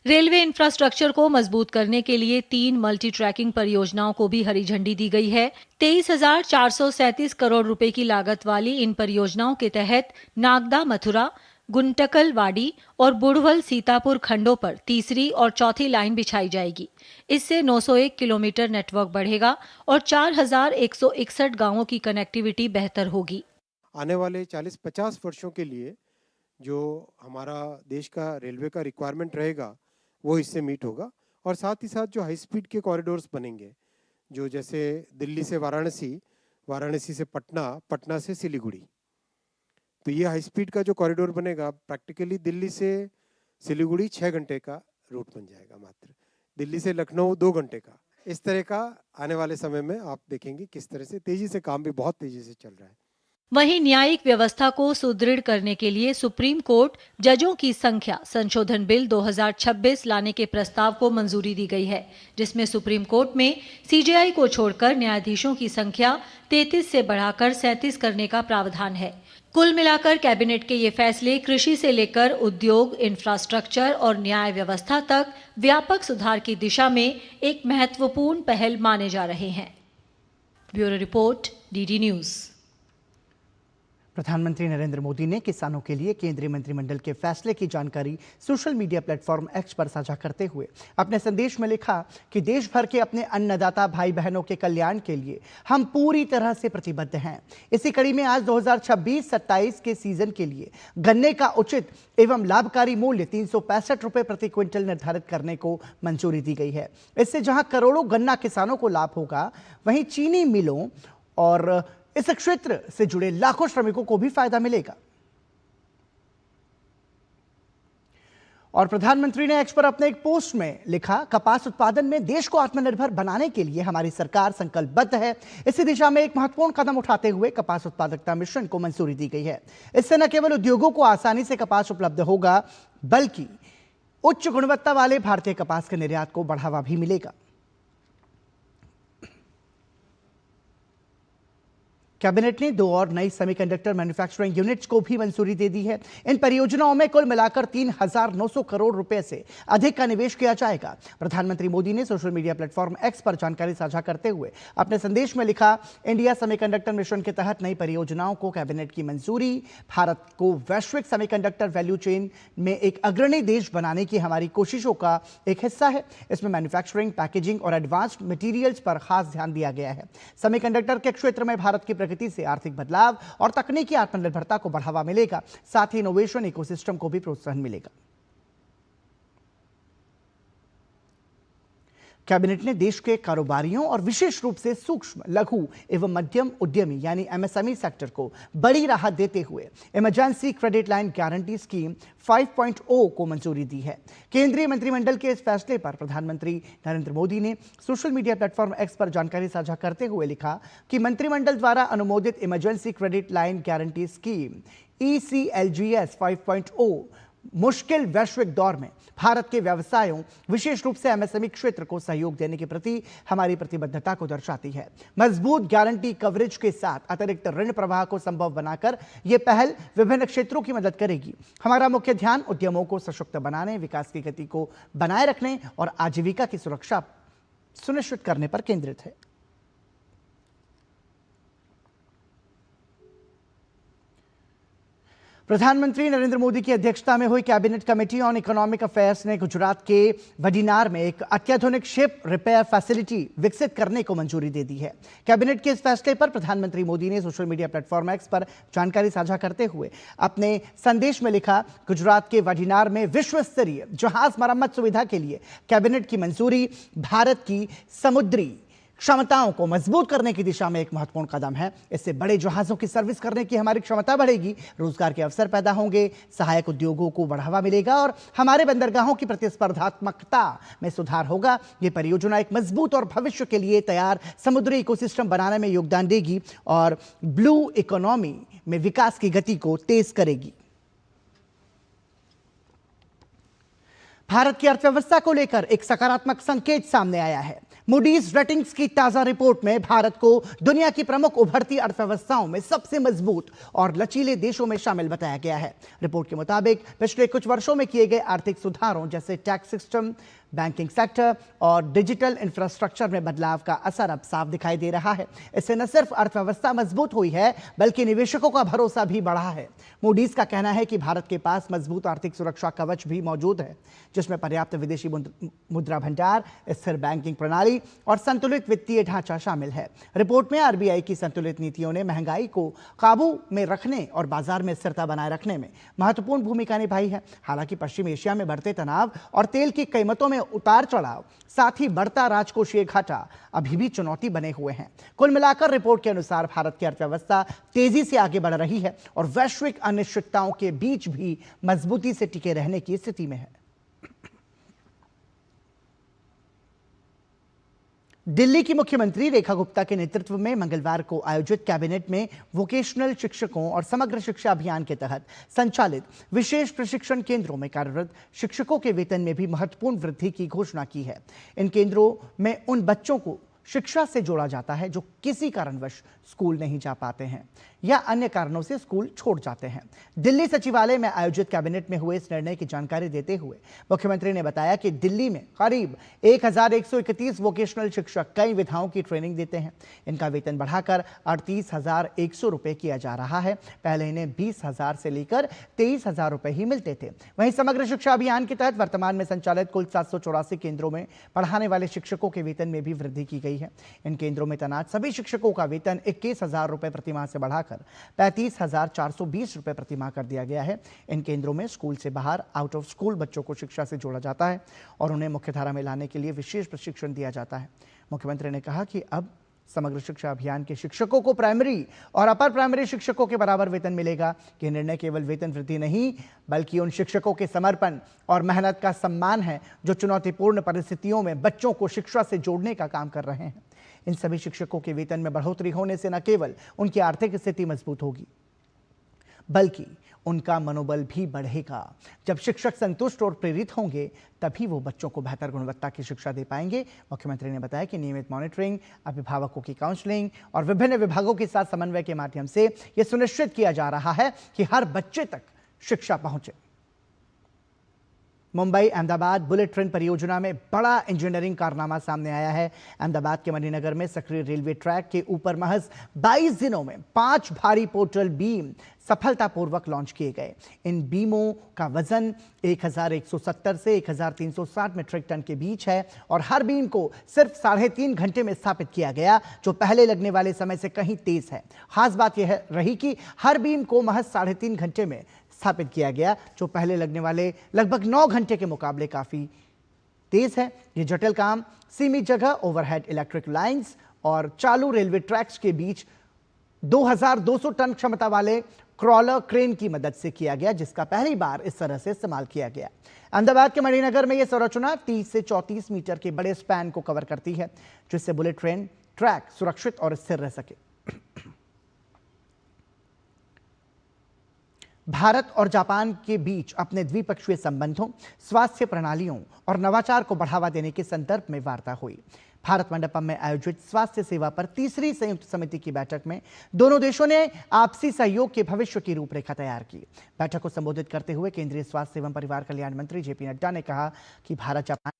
रेलवे इंफ्रास्ट्रक्चर को मजबूत करने के लिए 3 मल्टी ट्रैकिंग परियोजनाओं को भी हरी झंडी दी गई है। 23,437 करोड़ रुपए की लागत वाली इन परियोजनाओं के तहत नागदा मथुरा, गुंटकल वाडी और बुढ़वल सीतापुर खंडों पर तीसरी और चौथी लाइन बिछाई जाएगी। इससे 901 किलोमीटर नेटवर्क बढ़ेगा और 4,161 गांवों की कनेक्टिविटी बेहतर होगी। आने वाले 40-50 वर्षों के लिए जो हमारा देश का रेलवे का रिक्वायरमेंट रहेगा वो इससे मीट होगा, और साथ ही साथ जो हाई स्पीड के कॉरिडोर्स बनेंगे, जो जैसे दिल्ली से वाराणसी, वाराणसी से पटना, पटना से सिलीगुड़ी, तो ये हाई स्पीड का जो कॉरिडोर बनेगा, प्रैक्टिकली दिल्ली से सिलीगुड़ी 6 घंटे का रूट बन जाएगा, मात्र दिल्ली से लखनऊ 2 घंटे का। इस तरह का आने वाले समय में आप देखेंगे किस तरह से तेजी से काम भी बहुत तेजी से चल रहा है। वहीं न्यायिक व्यवस्था को सुदृढ़ करने के लिए सुप्रीम कोर्ट जजों की संख्या संशोधन बिल 2026 लाने के प्रस्ताव को मंजूरी दी गई है, जिसमें सुप्रीम कोर्ट में CJI को छोड़कर न्यायाधीशों की संख्या 33 से बढ़ाकर 37 करने का प्रावधान है। कुल मिलाकर कैबिनेट के ये फैसले कृषि से लेकर उद्योग, इंफ्रास्ट्रक्चर और न्याय व्यवस्था तक व्यापक सुधार की दिशा में एक महत्वपूर्ण पहल माने जा रहे हैं। Bureau report, DD news. प्रधानमंत्री नरेंद्र मोदी ने किसानों के लिए केंद्रीय मंत्रिमंडल के फैसले की जानकारी सोशल मीडिया प्लेटफॉर्म X पर साझा करते हुए अपने संदेश में लिखा कि देश भर के अपने अन्नदाता भाई बहनों के कल्याण के लिए हम पूरी तरह से प्रतिबद्ध हैं। इसी कड़ी में आज 2026-27 के सीजन के लिए गन्ने का उचित एवं लाभकारी मूल्य 365 रुपए प्रति क्विंटल निर्धारित करने को मंजूरी दी गई है। इससे जहां करोड़ों गन्ना किसानों को लाभ होगा, वहीं चीनी मिलों और इस क्षेत्र से जुड़े लाखों श्रमिकों को भी फायदा मिलेगा। और प्रधानमंत्री ने X पर अपने एक पोस्ट में लिखा, कपास उत्पादन में देश को आत्मनिर्भर बनाने के लिए हमारी सरकार संकल्पबद्ध है। इसी दिशा में एक महत्वपूर्ण कदम उठाते हुए कपास उत्पादकता मिशन को मंजूरी दी गई है। इससे न केवल उद्योगों को आसानी से कपास उपलब्ध होगा, बल्कि उच्च गुणवत्ता वाले भारतीय कपास के निर्यात को बढ़ावा भी मिलेगा। कैबिनेट ने 2 और नई सेमीकंडक्टर मैन्युफैक्चरिंग यूनिट्स को भी मंजूरी दे दी है। इन परियोजनाओं में कुल मिलाकर 3,900 करोड़ रुपए से अधिक का निवेश किया जाएगा। प्रधानमंत्री मोदी ने सोशल मीडिया प्लेटफॉर्म X पर जानकारी साझा करते हुए अपने संदेश में लिखा, इंडिया सेमीकंडक्टर मिशन के तहत नई परियोजनाओं को कैबिनेट की मंजूरी भारत को वैश्विक सेमीकंडक्टर वैल्यू चेन में एक अग्रणी देश बनाने की हमारी कोशिशों का एक हिस्सा है। इसमें मैन्युफैक्चरिंग, पैकेजिंग और एडवांस्ड मटेरियल्स पर खास ध्यान दिया गया है। सेमीकंडक्टर के क्षेत्र में भारत की प्रगति से आर्थिक बदलाव और तकनीकी आत्मनिर्भरता को बढ़ावा मिलेगा, साथ ही इनोवेशन इकोसिस्टम को भी प्रोत्साहन मिलेगा। कैबिनेट ने देश के कारोबारियों और विशेष रूप से सूक्ष्म, लघु एवं मध्यम उद्यमी यानी MSME सेक्टर को बड़ी राहत देते हुए emergency credit line guarantee scheme 5.0 को मंजूरी दी है। केंद्रीय मंत्रिमंडल के इस फैसले पर प्रधानमंत्री नरेंद्र मोदी ने सोशल मीडिया प्लेटफॉर्म X पर जानकारी साझा करते हुए लिखा कि मंत्रिमंडल द्वारा अनुमोदित emergency credit line guarantee scheme ECLGS 5.0 मुश्किल वैश्विक दौर में भारत के व्यवसायों, विशेष रूप से MSME क्षेत्र को सहयोग देने के प्रति हमारी प्रतिबद्धता को दर्शाती है। मजबूत गारंटी कवरेज के साथ अतिरिक्त ऋण प्रवाह को संभव बनाकर यह पहल विभिन्न क्षेत्रों की मदद करेगी। हमारा मुख्य ध्यान उद्यमों को सशक्त बनाने, विकास की गति को बनाए रखने और आजीविका की सुरक्षा सुनिश्चित करने पर केंद्रित है। प्रधानमंत्री नरेंद्र मोदी की अध्यक्षता में हुई cabinet committee on economic affairs ने गुजरात के वडीनार में एक अत्याधुनिक शिप रिपेयर फैसिलिटी विकसित करने को मंजूरी दे दी है। कैबिनेट के इस फैसले पर प्रधानमंत्री मोदी ने सोशल मीडिया प्लेटफॉर्म एक्स पर जानकारी साझा करते हुए अपने संदेश में लिखा, गुजरात के वडीनार में विश्व स्तरीय जहाज मरम्मत सुविधा के लिए कैबिनेट की मंजूरी भारत की समुद्री क्षमताओं को मजबूत करने की दिशा में एक महत्वपूर्ण कदम है। इससे बड़े जहाजों की सर्विस करने की हमारी क्षमता बढ़ेगी, रोजगार के अवसर पैदा होंगे, सहायक उद्योगों को बढ़ावा मिलेगा और हमारे बंदरगाहों की प्रतिस्पर्धात्मकता में सुधार होगा। ये परियोजना एक मजबूत और भविष्य के लिए तैयार समुद्री इकोसिस्टम बनाने में योगदान देगी और ब्लू इकोनॉमी में विकास की गति को तेज करेगी। भारत की अर्थव्यवस्था को लेकर एक सकारात्मक संकेत सामने आया है। मूडीज रेटिंग्स की ताजा रिपोर्ट में भारत को दुनिया की प्रमुख उभरती अर्थव्यवस्थाओं में सबसे मजबूत और लचीले देशों में शामिल बताया गया है। रिपोर्ट के मुताबिक पिछले कुछ वर्षों में किए गए आर्थिक सुधारों जैसे टैक्स सिस्टम, बैंकिंग सेक्टर और डिजिटल इंफ्रास्ट्रक्चर में बदलाव का असर अब साफ दिखाई दे रहा है। इससे न सिर्फ अर्थव्यवस्था मजबूत हुई है बल्कि निवेशकों का भरोसा भी बढ़ा है। मूडीज का कहना है कि भारत के पास मजबूत आर्थिक सुरक्षा कवच भी मौजूद है, जिसमें पर्याप्त विदेशी मुद्रा भंडार, स्थिर बैंकिंग प्रणाली और संतुलित वित्तीय ढांचा शामिल है। रिपोर्ट में आरबीआई की संतुलित नीतियों ने महंगाई को काबू में रखने और बाजार में स्थिरता बनाए रखने में महत्वपूर्ण भूमिका निभाई है। हालांकि पश्चिम एशिया में बढ़ते तनाव और तेल की कीमतों में उतार चढ़ाव, साथ ही बढ़ता राजकोषीय घाटा अभी भी चुनौती बने हुए हैं। कुल मिलाकर रिपोर्ट के अनुसार भारत की अर्थव्यवस्था तेजी से आगे बढ़ रही है और वैश्विक अनिश्चितताओं के बीच भी मजबूती से टिके रहने की स्थिति में है। दिल्ली की मुख्यमंत्री रेखा गुप्ता के नेतृत्व में मंगलवार को आयोजित कैबिनेट में वोकेशनल शिक्षकों और समग्र शिक्षा अभियान के तहत संचालित विशेष प्रशिक्षण केंद्रों में कार्यरत शिक्षकों के वेतन में भी महत्वपूर्ण वृद्धि की घोषणा की है। इन केंद्रों में उन बच्चों को शिक्षा से जोड़ा जाता है जो किसी कारणवश स्कूल नहीं जा पाते हैं या अन्य कारणों से स्कूल छोड़ जाते हैं। दिल्ली सचिवालय में आयोजित कैबिनेट में हुए इस निर्णय की जानकारी देते हुए मुख्यमंत्री ने बताया कि दिल्ली में करीब 1131 वोकेशनल शिक्षक कई विधाओं की ट्रेनिंग देते हैं। इनका वेतन बढ़ाकर 38,100 रुपए किया जा रहा है। पहले इन्हें 20,000 से लेकर 23,000 रुपए ही मिलते थे। वहीं समग्र शिक्षा अभियान के तहत वर्तमान में संचालित कुल 784 केंद्रों में पढ़ाने वाले शिक्षकों के वेतन में भी वृद्धि की गई है। इन केंद्रों में तैनात सभी शिक्षकों का वेतन 21,000 रुपए प्रतिमाह से बढ़ाकर 35,420 रुपए प्रतिमाह कर दिया गया है। इन केंद्रों में स्कूल से बाहर आउट ऑफ स्कूल बच्चों को शिक्षा से जोड़ा जाता है और उन्हें मुख्यधारा में लाने के लिए विशेष प्रशिक्षण दिया जाता है। मुख्यमंत्री ने कहा कि अब समग्र शिक्षा अभियान के शिक्षकों को प्राइमरी और अपर प्राइमरी शिक्षकों के बराबर वेतन मिलेगा। यह निर्णय केवल वेतन वृद्धि नहीं बल्कि उन शिक्षकों के समर्पण और मेहनत का सम्मान है जो चुनौतीपूर्ण परिस्थितियों में बच्चों को शिक्षा से जोड़ने का काम कर रहे हैं। इन सभी शिक्षकों के वेतन में बढ़ोतरी होने से न केवल उनकी आर्थिक स्थिति मजबूत होगी बल्कि उनका मनोबल भी बढ़ेगा। जब शिक्षक संतुष्ट और प्रेरित होंगे तभी वो बच्चों को बेहतर गुणवत्ता की शिक्षा दे पाएंगे। मुख्यमंत्री ने बताया कि नियमित मॉनिटरिंग, अभिभावकों की काउंसलिंग और विभिन्न विभागों के साथ समन्वय के माध्यम से यह सुनिश्चित किया जा रहा है कि हर बच्चे तक शिक्षा पहुंचे। मुंबई अहमदाबाद बुलेट ट्रेन परियोजना में बड़ा इंजीनियरिंग कारनामा सामने आया है। अहमदाबाद के मणिनगर में सक्रिय रेलवे ट्रैक के ऊपर महज 22 दिनों में 5 भारी पोर्टल बीम सफलतापूर्वक लॉन्च किए गए। इन बीमों का वजन 1170 से 1360 मीट्रिक टन के बीच है और हर बीम को सिर्फ 3.5 घंटे में स्थापित किया गया, जो पहले लगने वाले समय से कहीं तेज है। खास बात यह रही कि हर बीम को महज 3.5 घंटे में स्थापित किया गया, जो पहले लगने वाले लगभग 9 घंटे के मुकाबले काफी तेज है। यह जटिल काम सीमित जगह, ओवरहेड इलेक्ट्रिक लाइंस और चालू रेलवे ट्रैक्स के बीच 2200 टन क्षमता वाले क्रॉलर क्रेन की मदद से किया गया, जिसका पहली बार इस तरह से इस्तेमाल किया गया। अहमदाबाद के मणिनगर में यह संरचना 30 से 34 मीटर के बड़े स्पैन को कवर करती है, जिससे बुलेट ट्रेन ट्रैक सुरक्षित और स्थिर रह सके। भारत और जापान के बीच अपने द्विपक्षीय संबंधों, स्वास्थ्य प्रणालियों और नवाचार को बढ़ावा देने के संदर्भ में वार्ता हुई। भारत मंडपम में आयोजित स्वास्थ्य सेवा पर तीसरी संयुक्त समिति की बैठक में दोनों देशों ने आपसी सहयोग के भविष्य की रूपरेखा तैयार की। बैठक को संबोधित करते हुए केंद्रीय स्वास्थ्य एवं परिवार कल्याण मंत्री जेपी नड्डा ने कहा कि भारत जापान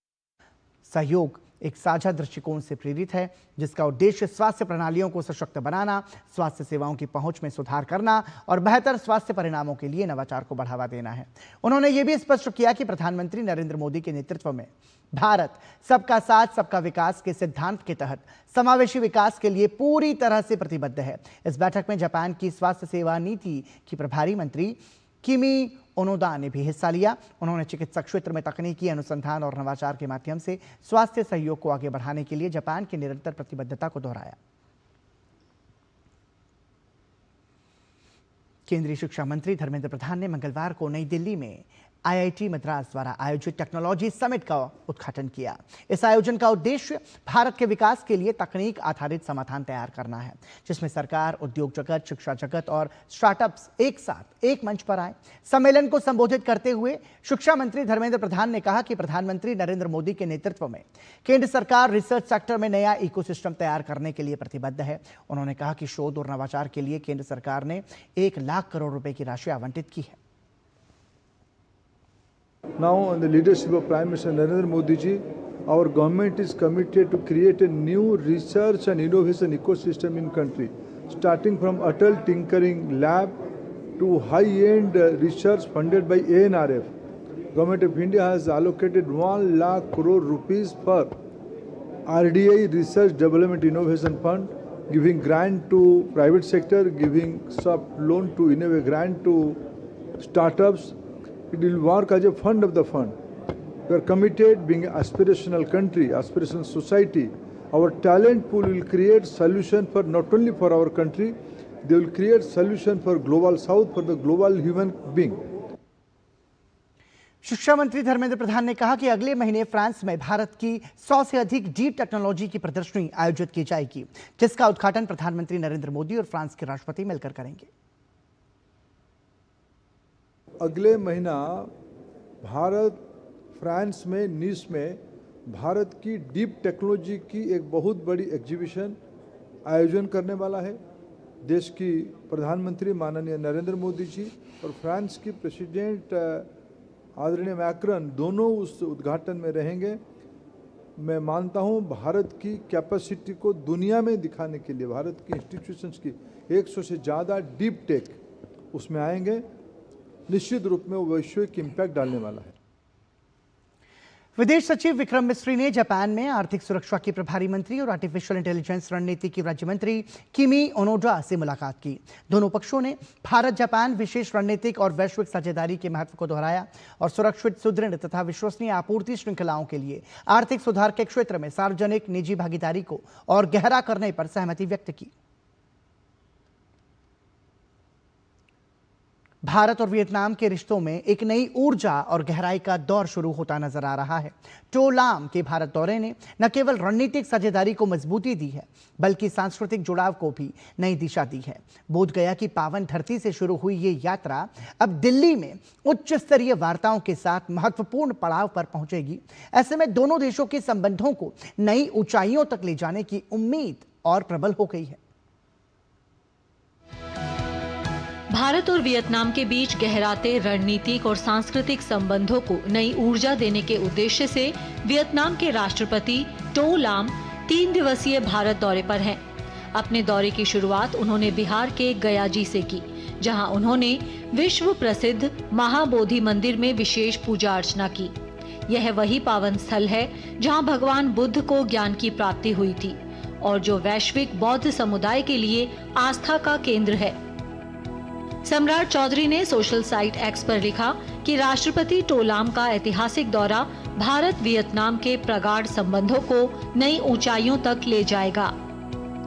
सहयोग एक साझा दृष्टिकोण से प्रेरित है, जिसका उद्देश्य स्वास्थ्य प्रणालियों को सशक्त बनाना, स्वास्थ्य सेवाओं की पहुंच में सुधार करना और बेहतर स्वास्थ्य परिणामों के लिए नवाचार को बढ़ावा देना है। उन्होंने ये भी स्पष्ट किया कि प्रधानमंत्री नरेंद्र मोदी के नेतृत्व में भारत सबका साथ सबका विकास के सिद्धांत के तहत समावेशी विकास के लिए पूरी तरह से प्रतिबद्ध है। इस बैठक में जापान की स्वास्थ्य सेवा नीति की प्रभारी मंत्री किमी ओनोदा ने भी हिस्सा लिया। उन्होंने चिकित्सा क्षेत्र में तकनीकी अनुसंधान और नवाचार के माध्यम से स्वास्थ्य सहयोग को आगे बढ़ाने के लिए जापान की निरंतर प्रतिबद्धता को दोहराया। केंद्रीय शिक्षा मंत्री धर्मेंद्र प्रधान ने मंगलवार को नई दिल्ली में IIT मद्रास द्वारा आयोजित टेक्नोलॉजी समिट का उद्घाटन किया। इस आयोजन का उद्देश्य भारत के विकास के लिए तकनीक आधारित समाधान तैयार करना है, जिसमें सरकार, उद्योग जगत, शिक्षा जगत और स्टार्टअप्स एक साथ एक मंच पर आए। सम्मेलन को संबोधित करते हुए शिक्षा मंत्री धर्मेंद्र प्रधान ने कहा कि प्रधानमंत्री नरेंद्र मोदी के नेतृत्व में केंद्र सरकार रिसर्च सेक्टर में नया इकोसिस्टम तैयार करने के लिए प्रतिबद्ध है। उन्होंने कहा कि शोध और नवाचार के लिए केंद्र सरकार ने 1 लाख करोड़ रुपए की राशि आवंटित की है। Now, on the leadership of Prime Minister Narendra Modi ji, our government is committed to create a new research and innovation ecosystem in country, starting from Atal Tinkering Lab to high-end research funded by ANRF. Government of India has allocated 1 lakh crore rupees for RDI Research Development Innovation Fund, giving grant to private sector, giving soft loan to innovate grant to startups. It will work as a fund of the fund. We are committed, being an aspirational country, aspirational society. Our talent pool will create solution for not only for our country, they will create solution for global south, for the global human being. शिक्षा मंत्री धर्मेंद्र प्रधान ने कहा कि अगले महीने France में भारत की 100 से अधिक डीप टेक्नोलॉजी की प्रदर्शनी आयोजित की जाएगी, जिसका उद्घाटन प्रधानमंत्री नरेंद्र मोदी और फ्रांस के राष्ट्रपति मिलकर करेंगे। अगले महीना भारत फ्रांस में नीस में भारत की डीप टेक्नोलॉजी की एक बहुत बड़ी एग्जीबिशन आयोजन करने वाला है। देश की प्रधानमंत्री माननीय नरेंद्र मोदी जी और फ्रांस की प्रेसिडेंट आदरणीय मैक्रॉन दोनों उस उद्घाटन में रहेंगे। मैं मानता हूं भारत की कैपेसिटी को दुनिया में दिखाने के लिए भारत की इंस्टीट्यूशंस की 100 से ज़्यादा डीप टेक उसमें आएंगे। निश्चित रूप में वो वैश्विक इम्पैक्ट डालने वाला है। विदेश सचिव विक्रम मिस्री ने जापान में आर्थिक सुरक्षा की प्रभारी मंत्री और आर्टिफिशियल इंटेलिजेंस रणनीति की राज्य मंत्री किमी ओनोडा से मुलाकात की। दोनों पक्षों ने भारत जापान विशेष रणनीतिक और वैश्विक साझेदारी के महत्व को दोहराया और सुरक्षित, सुदृढ़ तथा विश्वसनीय आपूर्ति श्रृंखलाओं के लिए आर्थिक सुधार के क्षेत्र में सार्वजनिक निजी भागीदारी को और गहरा करने पर सहमति व्यक्त की। भारत और वियतनाम के रिश्तों में एक नई ऊर्जा और गहराई का दौर शुरू होता नजर आ रहा है। टो लाम के भारत दौरे ने न केवल रणनीतिक साझेदारी को मजबूती दी है, बल्कि सांस्कृतिक जुड़ाव को भी नई दिशा दी है। बोध गया की पावन धरती से शुरू हुई ये यात्रा अब दिल्ली में उच्च स्तरीय वार्ताओं के साथ महत्वपूर्ण पड़ाव पर पहुंचेगी। ऐसे में दोनों देशों के संबंधों को नई ऊंचाइयों तक ले जाने की उम्मीद और प्रबल हो गई है। भारत और वियतनाम के बीच गहराते रणनीतिक और सांस्कृतिक संबंधों को नई ऊर्जा देने के उद्देश्य से वियतनाम के राष्ट्रपति टो लाम 3 दिवसीय भारत दौरे पर हैं। अपने दौरे की शुरुआत उन्होंने बिहार के गयाजी से की, जहां उन्होंने विश्व प्रसिद्ध महाबोधि मंदिर में विशेष पूजा अर्चना की। यह वही पावन स्थल है जहां भगवान बुद्ध को ज्ञान की प्राप्ति हुई थी और जो वैश्विक बौद्ध समुदाय के लिए आस्था का केंद्र है। सम्राट चौधरी ने सोशल साइट एक्स पर लिखा कि राष्ट्रपति टो लाम का ऐतिहासिक दौरा भारत वियतनाम के प्रगाढ़ संबंधों को नई ऊंचाइयों तक ले जाएगा।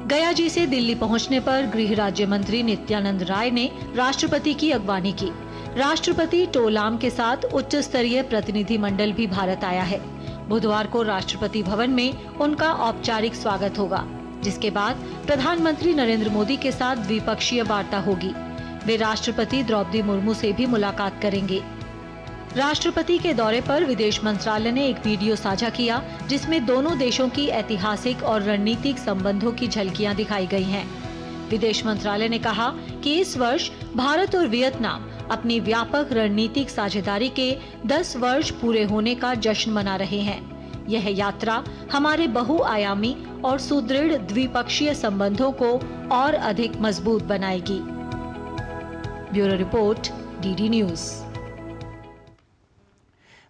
गयाजी से दिल्ली पहुंचने पर गृह राज्य मंत्री नित्यानंद राय ने राष्ट्रपति की अगवानी की। राष्ट्रपति टो लाम के साथ उच्च स्तरीय प्रतिनिधि मंडल भी भारत आया है। बुधवार को राष्ट्रपति भवन में उनका औपचारिक स्वागत होगा, जिसके बाद प्रधानमंत्री नरेंद्र मोदी के साथ द्विपक्षीय वार्ता होगी। वे राष्ट्रपति द्रौपदी मुर्मू से भी मुलाकात करेंगे। राष्ट्रपति के दौरे पर विदेश मंत्रालय ने एक वीडियो साझा किया, जिसमें दोनों देशों की ऐतिहासिक और रणनीतिक संबंधों की झलकियां दिखाई गई हैं। विदेश मंत्रालय ने कहा कि इस वर्ष भारत और वियतनाम अपनी व्यापक रणनीतिक साझेदारी के 10 वर्ष पूरे होने का जश्न मना रहे हैं। यह यात्रा हमारे बहुआयामी और सुदृढ़ द्विपक्षीय संबंधों को और अधिक मजबूत बनाएगी। Bureau report, DD news.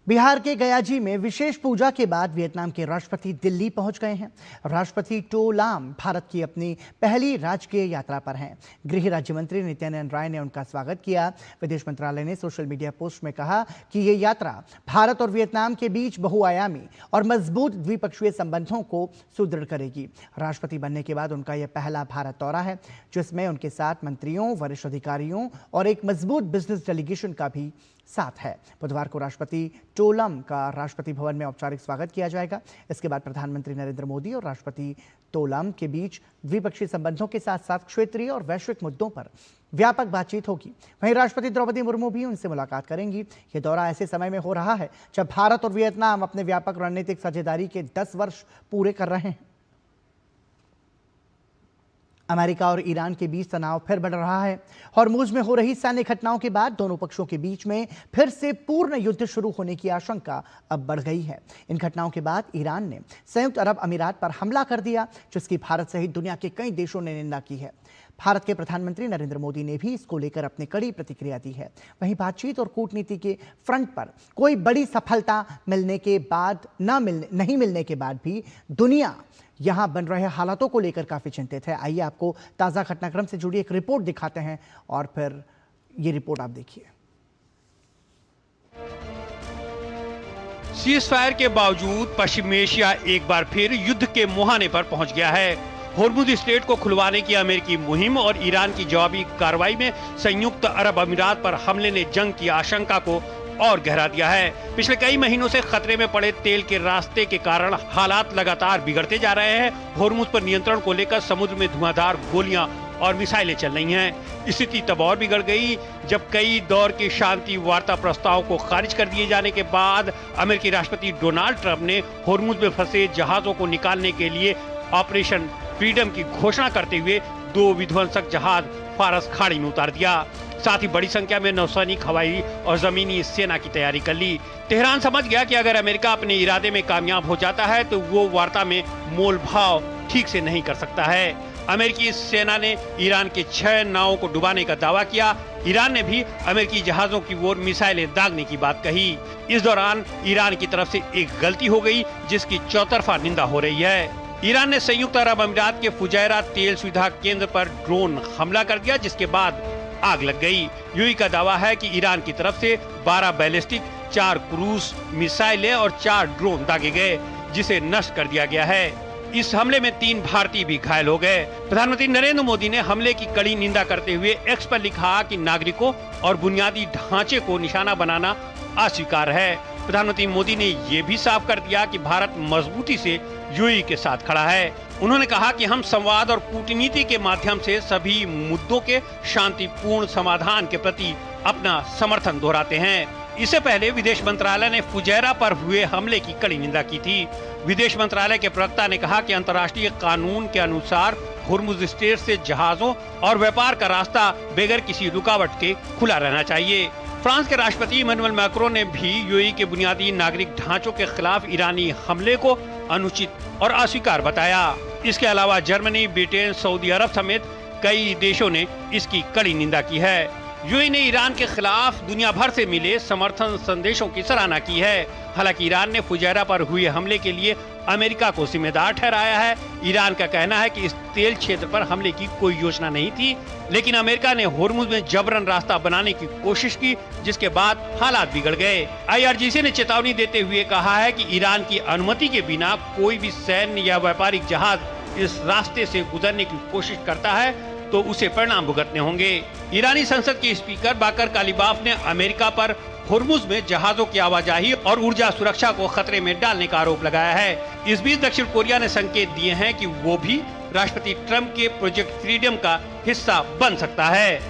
Bihar के गयाजी में विशेष पूजा के बाद वियतनाम के राष्ट्रपति दिल्ली पहुंच गए हैं। राष्ट्रपति टो लाम भारत की अपनी पहली राजकीय यात्रा पर हैं। गृह राज्य मंत्री नित्यानंद राय ने उनका स्वागत किया। विदेश मंत्रालय ने सोशल मीडिया पोस्ट में कहा कि ये यात्रा भारत और वियतनाम के बीच बहुआयामी और मजबूत द्विपक्षीय संबंधों को सुदृढ़ करेगी। राष्ट्रपति बनने के बाद उनका यह पहला भारत दौरा है, जिसमें उनके साथ मंत्रियों, वरिष्ठ अधिकारियों और एक मजबूत बिजनेस डेलीगेशन का भी साथ है। बुधवार को राष्ट्रपति टोलम का राष्ट्रपति भवन में औपचारिक स्वागत किया जाएगा। इसके बाद प्रधानमंत्री नरेंद्र मोदी और राष्ट्रपति टोलम के बीच द्विपक्षीय संबंधों के साथ साथ क्षेत्रीय और वैश्विक मुद्दों पर व्यापक बातचीत होगी। वहीं राष्ट्रपति द्रौपदी मुर्मू भी उनसे मुलाकात करेंगी। ये दौरा ऐसे समय में हो रहा है जब भारत और वियतनाम अपने व्यापक रणनीतिक साझेदारी के 10 वर्ष पूरे कर रहे हैं। अमेरिका और ईरान के बीच तनाव फिर बढ़ रहा है। हॉर्मुज में हो रही सैन्य घटनाओं के बाद दोनों पक्षों के बीच में फिर से पूर्ण युद्ध शुरू होने की आशंका अब बढ़ गई है। इन घटनाओं के बाद ईरान ने संयुक्त अरब अमीरात पर हमला कर दिया, जिसकी भारत सहित दुनिया के कई देशों ने निंदा की है। भारत के प्रधानमंत्री नरेंद्र मोदी ने भी इसको लेकर अपनी कड़ी प्रतिक्रिया दी है। वहीं बातचीत और कूटनीति के फ्रंट पर कोई बड़ी सफलता नहीं मिलने के बाद भी दुनिया यहां बन रहे हालातों को लेकर काफी चिंतित है। आइए आपको ताजा घटनाक्रम से जुड़ी एक रिपोर्ट दिखाते हैं और फिर ये रिपोर्ट आप देखिए। सीज़फायर के बावजूद पश्चिम एशिया एक बार फिर युद्ध के मुहाने पर पहुंच गया है। हॉर्मुज स्ट्रेट को खुलवाने की अमेरिकी मुहिम और ईरान की जवाबी कार्रवाई में संयुक्त अरब अमीरात पर हमले ने जंग की आशंका को और गहरा दिया है। पिछले कई महीनों से खतरे में पड़े तेल के रास्ते के कारण हालात लगातार बिगड़ते जा रहे हैं। हॉर्मुज पर नियंत्रण को लेकर समुद्र में धुआंधार गोलियां और मिसाइलें चल रही हैं। स्थिति तब और बिगड़ गई जब कई दौर के शांति वार्ता प्रस्ताव को खारिज कर दिए जाने के बाद अमेरिकी राष्ट्रपति डोनाल्ड ट्रंप ने हॉर्मुज में फंसे जहाजों को निकालने के लिए ऑपरेशन फ्रीडम की घोषणा करते हुए 2 विध्वंसक जहाज फारस खाड़ी में उतार दिया। साथ ही बड़ी संख्या में नौसैनिक, हवाई और जमीनी सेना की तैयारी कर ली। तेहरान समझ गया कि अगर अमेरिका अपने इरादे में कामयाब हो जाता है तो वो वार्ता में मोल भाव ठीक से नहीं कर सकता है। अमेरिकी सेना ने ईरान के 6 नावों को डुबाने का दावा किया। ईरान ने भी अमेरिकी जहाजों की ओर मिसाइलें दागने की बात कही। इस दौरान ईरान की तरफ से एक गलती हो गई, जिसकी चौतरफा निंदा हो रही है। ईरान ने संयुक्त अरब अमीरात के फुजैरा तेल सुविधा केंद्र पर ड्रोन हमला कर दिया, जिसके बाद आग लग गई। यूएई का दावा है कि ईरान की तरफ से 12 बैलिस्टिक, 4 क्रूज मिसाइलें और 4 ड्रोन दागे गए, जिसे नष्ट कर दिया गया है। इस हमले में 3 भारतीय भी घायल हो गए। प्रधानमंत्री नरेंद्र मोदी ने हमले की कड़ी निंदा करते हुए एक्स पर लिखा कि नागरिकों और बुनियादी ढांचे को निशाना बनाना अस्वीकार है। प्रधानमंत्री मोदी ने ये भी साफ कर दिया कि भारत मजबूती से यूएई के साथ खड़ा है। उन्होंने कहा कि हम संवाद और कूटनीति के माध्यम से सभी मुद्दों के शांतिपूर्ण समाधान के प्रति अपना समर्थन दोहराते हैं। इससे पहले विदेश मंत्रालय ने फुजैरा पर हुए हमले की कड़ी निंदा की थी। विदेश मंत्रालय के प्रवक्ता ने कहा कि अंतर्राष्ट्रीय कानून के अनुसार हॉर्मुज स्ट्रेट से जहाजों और व्यापार का रास्ता बगैर किसी रुकावट के खुला रहना चाहिए। फ्रांस के राष्ट्रपति इमैनुअल मैक्रों ने भी यूएई के बुनियादी नागरिक ढांचों के खिलाफ ईरानी हमले को अनुचित और अस्वीकार बताया। इसके अलावा जर्मनी, ब्रिटेन, सऊदी अरब समेत कई देशों ने इसकी कड़ी निंदा की है। यूएई ने ईरान के खिलाफ दुनिया भर से मिले समर्थन संदेशों की सराहना की है। हालांकि ईरान ने फुजैरा पर हुए हमले के लिए अमेरिका को जिम्मेदार ठहराया है। ईरान का कहना है कि इस तेल क्षेत्र पर हमले की कोई योजना नहीं थी, लेकिन अमेरिका ने हॉर्मुज में जबरन रास्ता बनाने की कोशिश की, जिसके बाद हालात बिगड़ गए। आईआरजीसी ने चेतावनी देते हुए कहा है कि ईरान की अनुमति के बिना कोई भी सैन्य या व्यापारिक जहाज इस रास्ते से गुजरने की कोशिश करता है तो उसे परिणाम भुगतने होंगे। ईरानी संसद के स्पीकर बाकर कालिबाफ ने अमेरिका पर हॉर्मुज में जहाजों की आवाजाही और ऊर्जा सुरक्षा को खतरे में डालने का आरोप लगाया है। इस बीच दक्षिण कोरिया ने संकेत दिए हैं कि वो भी राष्ट्रपति ट्रंप के प्रोजेक्ट फ्रीडम का हिस्सा बन सकता है।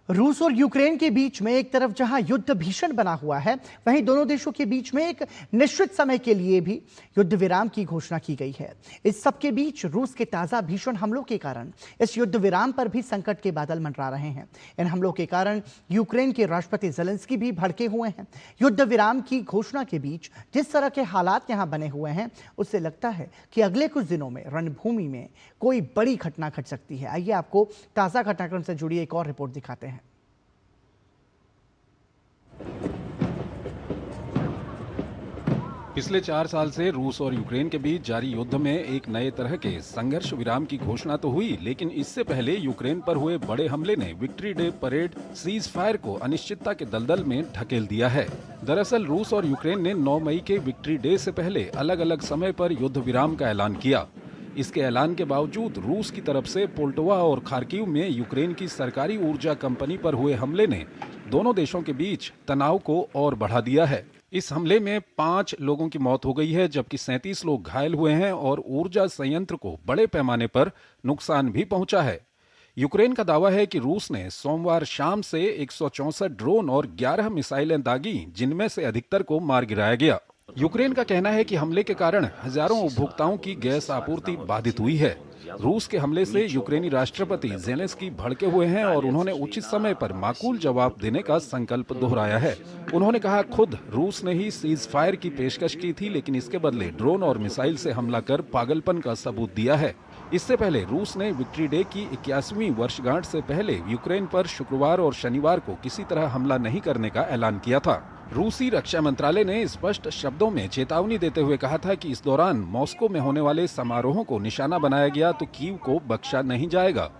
रूस और यूक्रेन के बीच में एक तरफ जहां युद्ध भीषण बना हुआ है, वहीं दोनों देशों के बीच में एक निश्चित समय के लिए भी युद्ध विराम की घोषणा की गई है। इस सब के बीच रूस के ताजा भीषण हमलों के कारण इस युद्ध विराम पर भी संकट के बादल मंडरा रहे हैं। इन हमलों के कारण यूक्रेन के राष्ट्रपति ज़ेलेंस्की भी भड़के हुए हैं। युद्ध विराम की घोषणा के बीच जिस तरह के हालात यहां बने हुए हैं, उससे लगता है कि अगले कुछ दिनों में रणभूमि में कोई बड़ी घटना घट सकती है। आइए आपको ताजा घटनाक्रम से जुड़ी एक और रिपोर्ट दिखाते हैं। पिछले 4 साल से रूस और यूक्रेन के बीच जारी युद्ध में एक नए तरह के संघर्ष विराम की घोषणा तो हुई, लेकिन इससे पहले यूक्रेन पर हुए बड़े हमले ने victory day parade cease fire को अनिश्चितता के दलदल में ढकेल दिया है। दरअसल रूस और यूक्रेन ने 9 मई के विक्ट्री डे से पहले अलग अलग समय पर युद्ध विराम का ऐलान किया। इसके ऐलान के बावजूद रूस की तरफ से पोल्टोवा और खार्किव में यूक्रेन की सरकारी ऊर्जा कंपनी पर हुए हमले ने दोनों देशों के बीच तनाव को और बढ़ा दिया है। इस हमले में 5 लोगों की मौत हो गई है, जबकि 37 लोग घायल हुए हैं और ऊर्जा संयंत्र को बड़े पैमाने पर नुकसान भी पहुंचा है। यूक्रेन का दावा है कि रूस ने सोमवार शाम से 164 ड्रोन और 11 मिसाइलें दागी, जिनमें से अधिकतर को मार गिराया गया। यूक्रेन का कहना है कि हमले के कारण हजारों उपभोक्ताओं की गैस आपूर्ति बाधित हुई है। रूस के हमले से यूक्रेनी राष्ट्रपति ज़ेलेंस्की भड़के हुए हैं और उन्होंने उचित समय पर माकूल जवाब देने का संकल्प दोहराया है। उन्होंने कहा, खुद रूस ने ही सीज फायर की पेशकश की थी, लेकिन इसके बदले ड्रोन और मिसाइल से हमला कर पागलपन का सबूत दिया है। इससे पहले रूस ने विक्ट्री डे की 81वीं वर्षगांठ से पहले यूक्रेन पर शुक्रवार और शनिवार को किसी तरह हमला नहीं करने का ऐलान किया था। रूसी रक्षा मंत्रालय ने स्पष्ट शब्दों में चेतावनी देते हुए कहा था कि इस दौरान मॉस्को में होने वाले समारोहों को निशाना बनाया गया तो कीव को बख्शा नहीं जाएगा।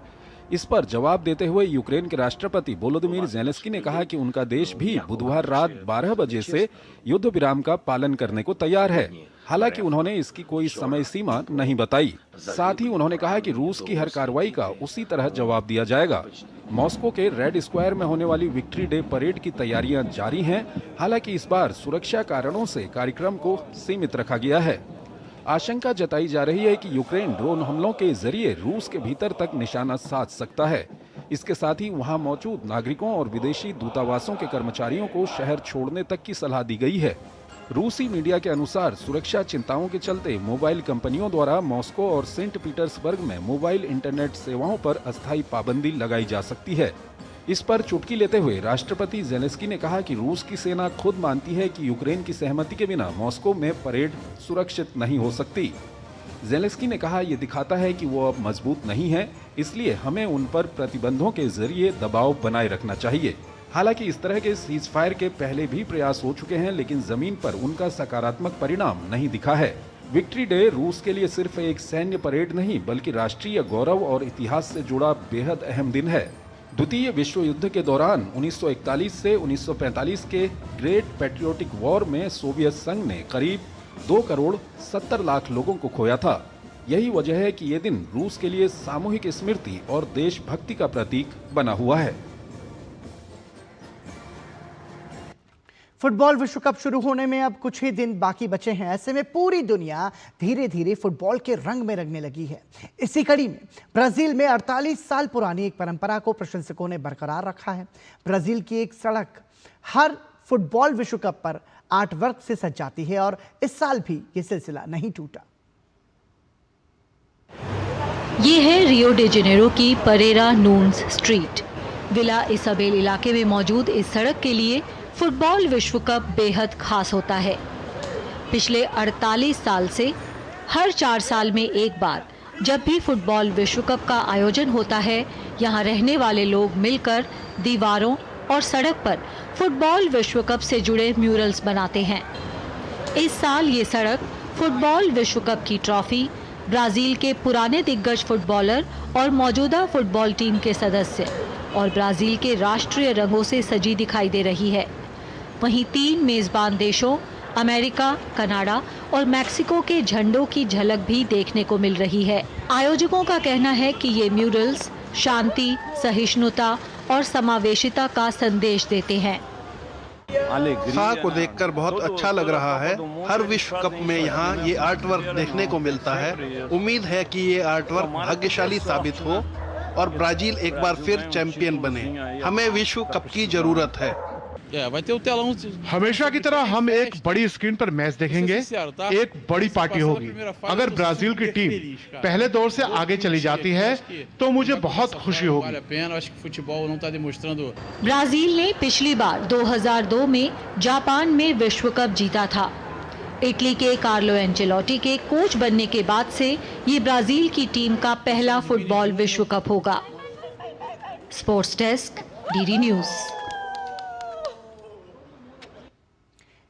इस पर जवाब देते हुए यूक्रेन के राष्ट्रपति वोलोदिमीर ज़ेलेंस्की ने कहा कि उनका देश भी बुधवार रात 12 बजे से युद्ध विराम का पालन करने को तैयार है। हालांकि उन्होंने इसकी कोई समय सीमा नहीं बताई। साथ ही उन्होंने कहा कि रूस की हर कार्रवाई का उसी तरह जवाब दिया जाएगा। मॉस्को के रेड स्क्वायर में होने वाली विक्ट्री डे परेड की तैयारियां जारी हैं। हालांकि इस बार सुरक्षा कारणों से कार्यक्रम को सीमित रखा गया है। आशंका जताई जा रही है कि यूक्रेन ड्रोन हमलों के जरिए रूस के भीतर तक निशाना साध सकता है। इसके साथ ही वहां मौजूद नागरिकों और विदेशी दूतावासों के कर्मचारियों को शहर छोड़ने तक की सलाह दी गई है। रूसी मीडिया के अनुसार सुरक्षा चिंताओं के चलते मोबाइल कंपनियों द्वारा मॉस्को और सेंट पीटर्सबर्ग में मोबाइल इंटरनेट सेवाओं पर अस्थायी पाबंदी लगाई जा सकती है। इस पर चुटकी लेते हुए राष्ट्रपति ज़ेलेंस्की ने कहा कि रूस की सेना खुद मानती है कि यूक्रेन की सहमति के बिना मॉस्को में परेड सुरक्षित नहीं हो सकती। ज़ेलेंस्की ने कहा, ये दिखाता है कि वो अब मजबूत नहीं है, इसलिए हमें उन पर प्रतिबंधों के जरिए दबाव बनाए रखना चाहिए। हालांकि इस तरह के सीज फायर के पहले भी प्रयास हो चुके हैं, लेकिन जमीन पर उनका सकारात्मक परिणाम नहीं दिखा है। विक्ट्री डे रूस के लिए सिर्फ एक सैन्य परेड नहीं, बल्कि राष्ट्रीय गौरव और इतिहास से जुड़ा बेहद अहम दिन है। द्वितीय विश्व युद्ध के दौरान 1941 से 1945 के ग्रेट पैट्रियोटिक वॉर में सोवियत संघ ने करीब 2 करोड़ 70 लाख लोगों को खोया था। यही वजह है कि ये दिन रूस के लिए सामूहिक स्मृति और देशभक्ति का प्रतीक बना हुआ है। फुटबॉल विश्व कप शुरू होने में अब कुछ ही दिन बाकी बचे हैं। ऐसे में पूरी दुनिया धीरे धीरे फुटबॉल के रंग में रंगने लगी है। इसी कड़ी में ब्राजील में 48 साल पुरानी एक परंपरा को प्रशंसकों ने बरकरार रखा है। ब्राजील की एक सड़क हर फुटबॉल विश्व कप पर आर्ट वर्क से सज जाती है और इस साल भी ये सिलसिला नहीं टूटा। ये है रियो डी जेनेरो की Pereira Nunes street. Vila Isabel इलाके में मौजूद इस सड़क के लिए फुटबॉल विश्व कप बेहद खास होता है। पिछले 48 साल से हर 4 साल में एक बार जब भी फुटबॉल विश्व कप का आयोजन होता है, यहाँ रहने वाले लोग मिलकर दीवारों और सड़क पर फुटबॉल विश्व कप से जुड़े म्यूरल्स बनाते हैं। इस साल ये सड़क फुटबॉल विश्व कप की ट्रॉफी, ब्राजील के पुराने दिग्गज फुटबॉलर और मौजूदा फुटबॉल टीम के सदस्य और ब्राजील के राष्ट्रीय रंगों से सजी दिखाई दे रही है। वहीं 3 मेजबान देशों अमेरिका, कनाडा और मैक्सिको के झंडों की झलक भी देखने को मिल रही है। आयोजकों का कहना है कि ये म्यूरल्स शांति, सहिष्णुता और समावेशिता का संदेश देते हैं। उत्साह को देखकर बहुत अच्छा लग रहा है। हर विश्व कप में यहाँ ये आर्ट वर्क देखने को मिलता है। उम्मीद है कि ये आर्ट वर्क भाग्यशाली साबित हो और ब्राजील एक बार फिर चैंपियन बने। हमें विश्व कप की जरूरत है। हमेशा की तरह हम एक बड़ी स्क्रीन पर मैच देखेंगे, एक बड़ी पार्टी होगी। अगर ब्राजील की टीम पहले दौर से आगे चली जाती है तो मुझे बहुत खुशी होगी। ब्राजील ने पिछली बार 2002 में जापान में विश्व कप जीता था। इटली के कार्लो एंचेलोटी के कोच बनने के बाद से ये ब्राजील की टीम का पहला फुटबॉल विश्व कप होगा। Sports desk, DD news.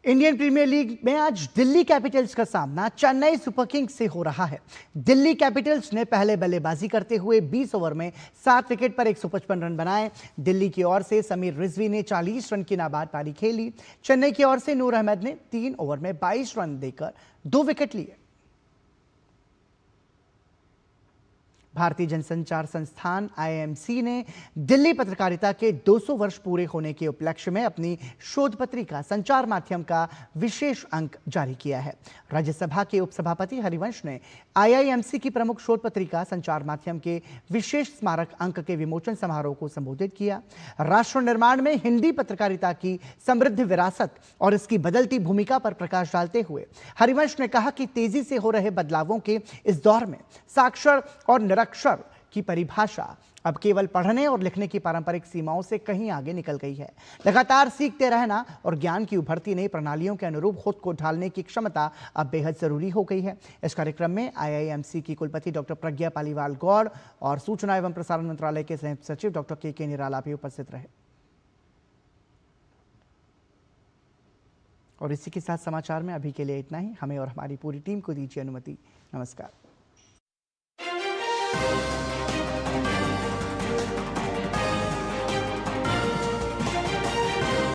Indian Premier League में आज दिल्ली कैपिटल्स का सामना चेन्नई सुपर किंग्स से हो रहा है। दिल्ली कैपिटल्स ने पहले बल्लेबाजी करते हुए 20 ओवर में 7 विकेट पर 155 रन बनाए। दिल्ली की ओर से समीर रिजवी ने 40 रन की नाबाद पारी खेली। चेन्नई की ओर से नूर अहमद ने 3 ओवर में 22 रन देकर 2 विकेट लिए। भारतीय जनसंचार संस्थान IIMC ने दिल्ली पत्रकारिता के 200 वर्ष पूरे होने के उपलक्ष्य में अपनी शोध पत्रिका संचार माध्यम का विशेष अंक जारी किया है। राज्यसभा के उपसभापति हरिवंश ने IIMC की प्रमुख शोध पत्रिका संचार माध्यम के विशेष स्मारक अंक के विमोचन समारोह को संबोधित किया। राष्ट्र निर्माण में हिंदी पत्रकारिता की समृद्ध विरासत और इसकी बदलती भूमिका पर प्रकाश डालते हुए हरिवंश ने कहा कि तेजी से हो रहे बदलावों के इस दौर में साक्षर और निरक्षर की परिभाषा अब केवल पढ़ने और लिखने की पारंपरिक सीमाओं से कहीं आगे निकल गई है। लगातार सीखते रहना और ज्ञान की उभरती नई प्रणालियों के अनुरूप खुद को ढालने की क्षमता अब बेहद जरूरी हो गई है। इस कार्यक्रम में IIMC की कुलपति डॉक्टर प्रज्ञा पालीवाल गौड़ और सूचना एवं प्रसारण मंत्रालय के संयुक्त सचिव डॉक्टर के निराला भी उपस्थित रहे। और इसी के साथ समाचार में अभी के लिए इतना ही। हमें और हमारी पूरी टीम को दीजिए अनुमति। नमस्कार।